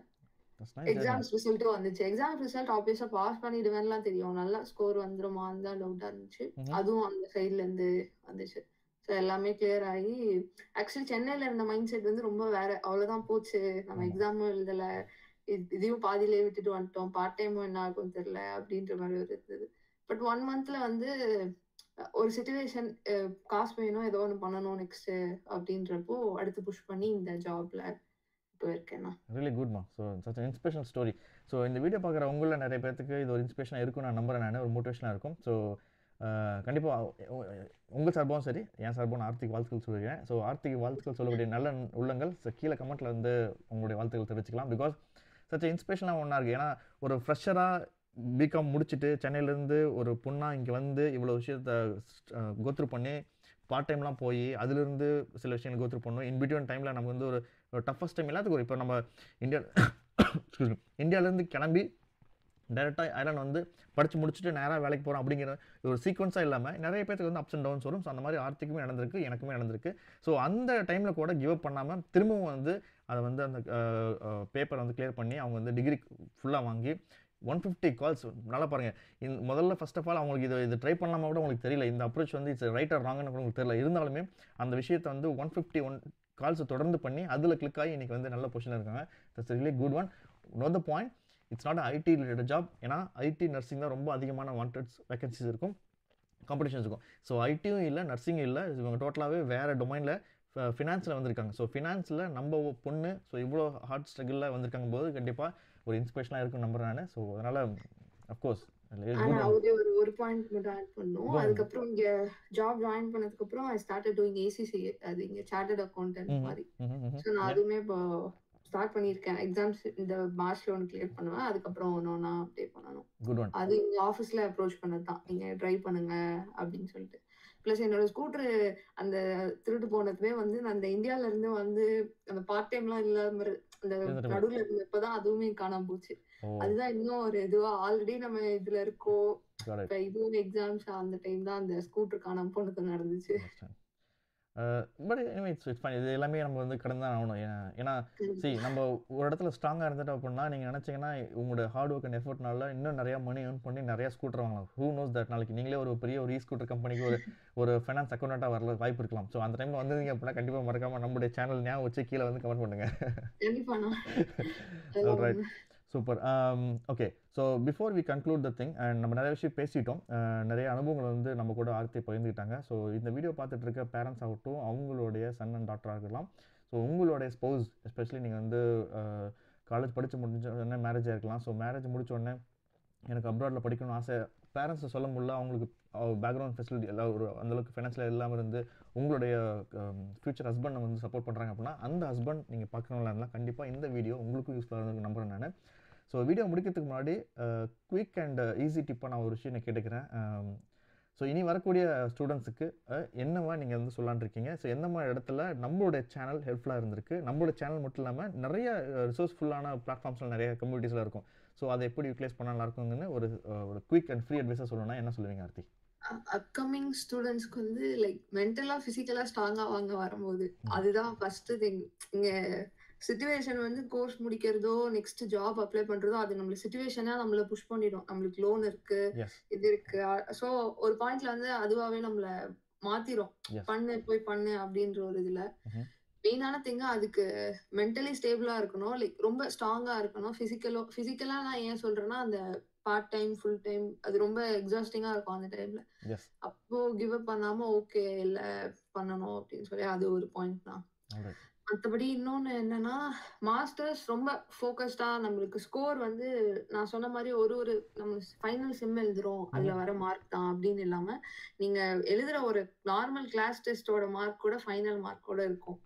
That's nice. எக்ஸாம்ஸ் ரிசல்ட்டும் வந்துச்சு. எக்ஸாம் ரிசல்ட் ஆப்வியஸா பாஸ் பண்ணிடுவேன்லாம் தெரியும். நல்லா ஸ்கோர் வந்துருமான்னு தான் டவுட்டா இருந்துச்சு. அதுவும் அந்த சைட்ல இருந்து வந்துச்சு. ஸோ எல்லாமே கிளியர் ஆகி ஆக்சுவலி சென்னையில இருந்த மைண்ட் செட் வந்து ரொம்ப வேற. அவ்வளோதான் போச்சு. நம்ம எக்ஸாமும் எழுதல. இதையும் பாதியிலேயே விட்டுட்டு வந்துட்டோம். பார்ட் டைமும் என்ன ஆகும்னு தெரியல அப்படின்ற மாதிரி ஒரு இருந்தது. பட் 1 மந்த்ல வந்து ஒரு சிச்சுவேஷன் காசு வேணும், ஏதோ ஒண்ணு பண்ணணும் நெக்ஸ்ட் அப்படின்றப்போ அடுத்து புஷ் பண்ணி இந்த ஜாப்ல இப்போ இருக்கேன் நான். ரியலி குட்மா. So such inspirational story. So இந்த வீடியோ பார்க்குற உங்களில் நிறைய பேருக்கு இது ஒரு இன்ஸ்பிரேஷனாக இருக்கும் நான் நம்புறேன். நான் ஒரு மோட்டிவேஷனாக இருக்கும். ஸோ கண்டிப்பாக உங்கள் சார்பாகவும் சரி, என் சார்பாக நான் ஆர்த்திக்கு வாழ்த்துக்கள் சொல்லியிருக்கேன். ஸோ ஆர்த்திக்கு வாழ்த்துக்கள் சொல்லக்கூடிய நல்ல உள்ளங்கள் கீழே கமெண்ட்டில் வந்து உங்களுடைய வாழ்த்துக்கள் தெரிவிச்சுக்கலாம். பிகாஸ் சச் இன்ஸ்பிரேஷனாக ஒன்றா இருக்குது. ஏன்னா ஒரு ஃப்ரெஷராக பிகாம் முடிச்சுட்டு சென்னையிலேருந்து ஒரு பொண்ணாக இங்கே வந்து இவ்வளோ விஷயத்தை கோத்ரூ பண்ணி பார்ட் டைம்லாம் போய் அதுலேருந்து சில விஷயங்கள் கோத்ரூ பண்ணணும். இன் பிட்வீன் டைமில் நமக்கு வந்து ஒரு டஃபஸ்ட் டைம் எல்லாத்துக்கும் ஒரு இப்போ நம்ம இந்தியாவிலேருந்து கிளம்பி டைரெக்டாக ஐலாண்ட் வந்து படித்து முடிச்சுட்டு நேராக வேலைக்கு போகிறோம் அப்படிங்கிற ஒரு சீக்வன்ஸாக இல்லாமல் நிறைய பேருக்கு வந்து அப்ஸ் அண்ட் டவுன்ஸ் வரும். ஸோ அந்த மாதிரி ஆர்த்திக்குமே நடந்திருக்கு, எனக்குமே நடந்திருக்கு. ஸோ அந்த டைமில் கூட கிவ் அப் பண்ணாமல் திரும்பவும் வந்து அதை வந்து அந்த பேப்பரை வந்து கிளியர் பண்ணி அவங்க வந்து டிகிரி ஃபுல்லாக வாங்கி 150 கால்ஸ். நல்லா பாருங்கள், முதல்ல ஃபர்ஸ்ட் ஆஃப் ஆல் அவங்களுக்கு இது ட்ரை பண்ணாமல் கூட உங்களுக்கு தெரியல. இந்த அப்ரோச் வந்து இட்ஸ் ரைட் ஆர் ராங்னு கூட உங்களுக்கு தெரியல. இருந்தாலுமே அந்த விஷயத்தை வந்து 151 கால்ஸ் தொடர்ந்து பண்ணி அதில் கிளிக் ஆகி இன்றைக்கி வந்து நல்ல பொசிஷனில் இருக்காங்க. That's really good one. Note the point, it's not IT related job. ஏன்னா ஐடி நர்சிங் தான் ரொம்ப அதிகமான வாண்டட்ஸ் வேகன்சிஸ் இருக்கும், காம்படிஷன்ஸ் இருக்கும். ஸோ ஐடியும் இல்லை, நர்சிங்கும் இல்லை, இவங்க டோட்டலாகவே வேறு டொமைனில் ஃபினான்ஸில் வந்திருக்காங்க. ஸோ ஃபினான்ஸில் நம்ம பொண்ணு ஸோ இவ்வளோ ஹார்ட் ஸ்ட்ரகிளில் வந்திருக்காங்க போது கண்டிப்பாக ஒரு இன்ஸ்பிரேஷனாக இருக்குன்னு நம்புறேன் நான். ஸோ அதனால் அஃப்கோர்ஸ் ஒரு பாயிண்ட் மட்டும் ஆட் பண்ணும். அதுக்கப்புறம் இங்க ஜாப் ஜாயின் பண்ணதுக்கு அப்புறம் ஐ ஸ்டார்டட் டூயிங் ஏசிசிஏ, அது இங்க சார்ட்டர்ட் அக்கௌண்டன்ட் மாதிரி. ஸோ நான் அதுவுமே இப்போ ஸ்டார்ட் பண்ணியிருக்கேன். எக்ஸாம்ஸ் இந்த மார்ச்ல ஒன்று கிளியர் பண்ணுவேன், அதுக்கப்புறம் ஒன்று அப்டேட் பண்ணணும். அது இங்க ஆஃபீஸ்ல அப்ரோச் பண்ணது தான், நீங்க ட்ரை பண்ணுங்க அப்படின்னு சொல்லிட்டு. பிளஸ் என்னோட ஸ்கூட்டர் அந்த திருட்டு போனதுமே வந்து நான் அந்த இந்தியால இருந்து வந்து அந்த பார்ட் டைம்லாம் இல்லாம அந்த நடுவுல இருந்தப்பதான் அதுவுமே காணாம போச்சு. அதுதான் இன்னும் ஒரு இதுவா ஆல்ரெடி நம்ம இதுல இருக்கோம், இப்ப இதுவும் எக்ஸாம்ஸ் அந்த டைம் தான் அந்த ஸ்கூட்டர் காணாம போனது நடந்துச்சு. But anyway it's fine. இது எல்லாமே நம்ம வந்து கடந்து தான் ஆகணும். ஏன்னா நம்ம ஒரு இடத்துல ஸ்ட்ராங்காக இருந்துட்டோம் அப்படின்னா நீங்கள் நினச்சிங்கன்னா உங்களோட ஹார்ட் ஒர்க் அண்ட் எஃபர்ட்னால இன்னும் நிறையா மணி ஏர்ன் பண்ணி நிறையா ஸ்கூட்டர் வாங்கலாம். ஹூ நோஸ் தட் நாளைக்கு நீங்களே ஒரு பெரிய ஒரு ஸ்கூட்டர் கம்பெனிக்கு ஒரு ஃபைனான்ஸ் அக்கௌண்ட்டாக வரல வாய்ப்பு இருக்கலாம். ஸோ அந்த டைமில் வந்தீங்க அப்படின்னா கண்டிப்பாக மறக்காமல் நம்மளுடைய சேனல் ஞாபகம் வச்சு கீழே வந்து கமெண்ட் பண்ணுங்கள். Right, super. Okay, so before we conclude the thing, and நம்ம நிறைய விஷயம் பேசிட்டோம், நிறைய அனுபவங்கள் வந்து நம்ம கூட ஆர்த்தி பகிர்ந்துக்கிட்டாங்க. ஸோ இந்த வீடியோ பார்த்துட்டு இருக்க பேரண்ட்ஸ் ஆகட்டும், அவங்களுடைய சன் அண்ட் டாட்டராக இருக்கலாம், ஸோ உங்களுடைய ஸ்பௌஸ் எஸ்பெஷலி நீங்கள் வந்து காலேஜ் படித்து முடிஞ்ச உடனே மேரேஜ் ஆகிருக்கலாம். ஸோ மேரேஜ் முடிச்ச உடனே எனக்கு அப்ராடில் படிக்கணும்னு ஆசை, பேரண்ட்ஸை சொல்ல முடியல, அவங்களுக்கு பேக்ரவுண்ட் ஃபெசிலிட்டி எல்லாம் ஒரு அந்தளவுக்கு ஃபினான்ஷியல் இல்லாமல் இருந்து உங்களுடைய ஃப்யூச்சர் ஹஸ்பண்டை வந்து சப்போர்ட் பண்ணுறாங்க அப்படின்னா அந்த ஹஸ்பண்ட் நீங்கள் பார்க்கணும்ல இருந்தால் கண்டிப்பாக இந்த வீடியோ உங்களுக்கும் யூஸ்ஃபுல்லாக இருக்குன்னு நம்புகிறேன் நான். ஸோ வீடியோ முடிக்கிறதுக்கு முன்னாடி குயிக் அண்ட் ஈஸி டிப்பாக நான் ஒரு விஷயம் நான் கேட்டுக்கிறேன். ஸோ இனி வரக்கூடிய ஸ்டூடெண்ட்ஸுக்கு என்னவா நீங்கள் வந்து சொல்லான்னு இருக்கீங்க? ஸோ எந்த மாதிரி இடத்துல நம்மளுடைய சேனல் ஹெல்ப்ஃபுல்லாக இருந்திருக்கு, நம்மளோட சேனல் மட்டும் இல்லாமல் நிறைய ரிசோர்ஸ்ஃபுல்லான பிளாட்ஃபார்ம்ஸில் நிறைய கம்யூனிட்டிஸில் இருக்கும். ஸோ அதை எப்படி யூட்டிலைஸ் பண்ண நல்லா இருக்குங்கன்னு ஒரு குயிக் அண்ட் ஃப்ரீ அட்வைஸாக சொல்லணும்னா என்ன சொல்லுவீங்க ஆர்த்தி? அப்கமிங் ஸ்டூடெண்ட்ஸ்க்கு வந்து லைக் மென்டலா பிசிக்கலா ஸ்ட்ராங்கா வரும்போது அதுதான் ஃபர்ஸ்ட் திங். இங்க சிச்சுவேஷன் வந்து கோர்ஸ் முடிக்கிறதோ நெக்ஸ்ட் ஜாப் அப்ளை பண்றதோ அது நம்மளுக்கு சிச்சுவேஷனா நம்மள புஷ் பண்ணிடும். நம்மளுக்கு லோன் இருக்கு, இது இருக்கு. ஸோ ஒரு பாயிண்ட்ல வந்து அதுவாவே நம்மள மாத்திரும். போய் பண்ணு அப்படின்ற ஒரு இதுல மெயினான திங்க அதுக்கு மென்டலி ஸ்டேபிளா இருக்கணும், லைக் ரொம்ப ஸ்ட்ராங்கா இருக்கணும். பிசிக்கலா நான் ஏன் சொல்றேன்னா அந்த பார்ட் டைம் ஃபுல் டைம் அது ரொம்ப எக்ஸாஸ்டிங்கா இருக்கும் அந்த டைம்ல. அப்போ கிவ் அப் பண்ணாம ஓகே இல்ல பண்ணணும் அப்படின்னு சொல்லி அது ஒரு பாயிண்ட் தான். மற்றபடி இன்னொன்னு என்னன்னா மாஸ்டர்ஸ் ரொம்ப ஃபோக்கஸ்டா நம்மளுக்கு ஸ்கோர் வந்து நான் சொன்ன மாதிரி ஒரு நம்ம ஃபைனல் செம் எழுதுறோம் அதுல வர மார்க் தான் அப்படின்னு இல்லாம நீங்க எழுதுற ஒரு நார்மல் கிளாஸ் டெஸ்டோட மார்க் கூட ஃபைனல் மார்க் கூட இருக்கும்.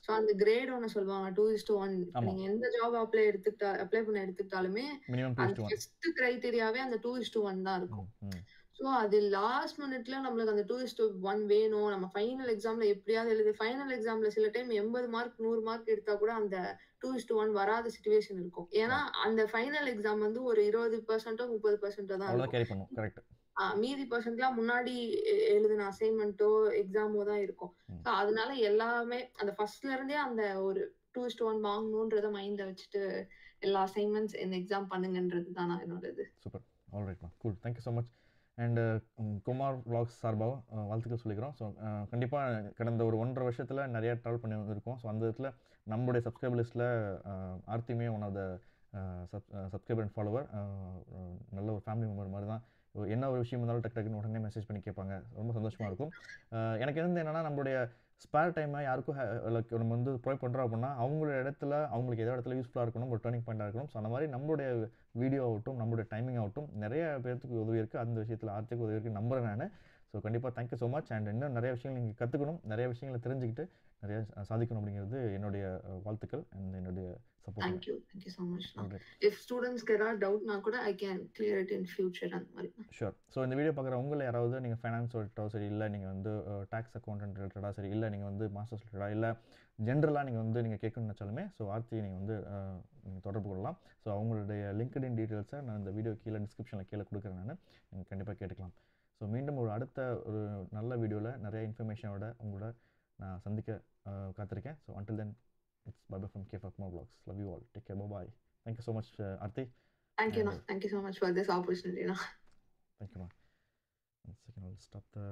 ஸோ அந்த கிரேட் ஒன்று சொல்லுவாங்க 2:1. நீங்க எந்த ஜாப் அப்ளை பண்ண எடுத்துக்கிட்டாலுமே அந்த ஃபர்ஸ்ட் கிரைட்டீரியாவே அந்த 2:1 தான் இருக்கும். ஸோ அது லாஸ்ட் மினிட்ல நம்மளுக்கு அந்த 2:1 வேணும். நம்ம ஃபைனல் எக்ஸாம்ல எப்படியாவது ஃபைனல் எக்ஸாம்ல சில டைம் 80 மார்க் 100 மார்க் எடுத்தா கூட அந்த 2:1 வராத சிச்சுவேஷன் இருக்கும். ஏன்னா அந்த ஃபைனல் எக்ஸாம் வந்து ஒரு 20% 30% தான் இருக்கும். மீதி பர்சன்ட்லாம் முன்னாடி எழுதின அசைன்மெண்ட்டோ எக்ஸாமோ தான் இருக்கும். ஸோ அதனால எல்லாமே அந்த ஃபர்ஸ்ட்ல இருந்தே அந்த ஒரு 2:1 வாங்கணுன்றத மைண்ட்ல வச்சுட்டு எல்லா அசைன்மெண்ட்ஸ் இந்த எக்ஸாம் பண்ணுங்கன்றது தான் நான் என்னோட இது. சூப்பர். ஆல்ரைட்மா, cool. Thank you so much. And Kumar vlogs சார்பாக வாழ்த்துக்கள் சொல்லிக்கிறோம். ஸோ கண்டிப்பாக கடந்த ஒரு 1.5 வருஷத்தில் நிறைய ட்ராவல் பண்ணி வந்திருக்கோம். ஸோ அந்த விதத்தில் நம்மளுடைய சப்ஸ்கிரைபர் லிஸ்ட்டில் ஆர்த்தியுமே one of the subscriber and follower. நல்ல ஒரு ஃபேமிலி மெம்பர் மாதிரி தான். என்ன ஒரு விஷயம் இருந்தாலும் டக்கு டக்குன்னு உடனே மெசேஜ் பண்ணி கேட்பாங்க. ரொம்ப சந்தோஷமாக இருக்கும். எனக்கு என்னென்னா நம்மளுடைய ஸ்பேர் டைமை யாருக்கும் லைக் நம்ம வந்து ப்ரொவைட் பண்ணுறோம் அப்படின்னா அவங்களோட இடத்துல அவங்களுக்கு ஏதோ இடத்துல யூஸ்ஃபுல்லாக இருக்கணும், ஒரு டர்னிங் பாயிண்டாக இருக்கணும். ஸோ அந்த மாதிரி நம்மளுடைய வீடியோ ஆகட்டும், நம்மளுடைய டைமிங் ஆகட்டும் நிறைய பேருக்கு உதவி இருக்குது. அந்த விஷயத்தில் ஆர்த்திக்கு உதவி இருக்குது நம்புறேன் நான். ஸோ கண்டிப்பாக தேங்க்யூ ஸோ மச். அண்ட் இன்னும் நிறைய விஷயங்கள் நீங்கள் கற்றுக்கணும், நிறைய விஷயங்களை தெரிஞ்சுக்கிட்டு நிறைய சாதிக்கணும் அப்படிங்கிறது என்னுடைய வாழ்த்துக்கள் அண்ட் என்னுடைய support. Thank you so much. If students get a doubt na kuda I can clear it in future and mari. Sure. So இந்த வீடியோ பார்க்குற உங்களை யாராவது நீங்கள் ஃபைனான்ஸ் ரிலேட்டடோ சரி, இல்லை நீங்கள் வந்து டேக்ஸ் அக்கௌண்டன்ட் ரிலேட்டடாக சரி, இல்லை நீங்கள் வந்து மாஸ்டர்ஸ் ரிலேட்டடாக, இல்லை ஜென்ரலாக நீங்கள் வந்து நீங்கள் கேட்கணும்னு நினச்சாலுமே ஸோ ஆர்த்தி நீங்கள் வந்து நீங்கள் தொடர்பு கொள்ளலாம். ஸோ அவங்களுடைய லிங்க்டின் டீட்டெயில்ஸை நான் இந்த வீடியோ கீழே டிஸ்கிரிப்ஷனில் கீழே கொடுக்குறேன். நான் நீங்கள் கண்டிப்பாக கேட்டுக்கலாம். ஸோ மீண்டும் ஒரு அடுத்த ஒரு நல்ல வீடியோவில் நிறைய இன்ஃபர்மேஷனோட உங்களோட நான் சந்திக்க காத்திருக்கேன். So until then it's bye-bye from KFR Kumar Vlogs. Love you all. Take care. Bye-bye. Thank you so much, Aarti. Thank you so much for this opportunity. Thank you, ma. 1 second, I'll stop the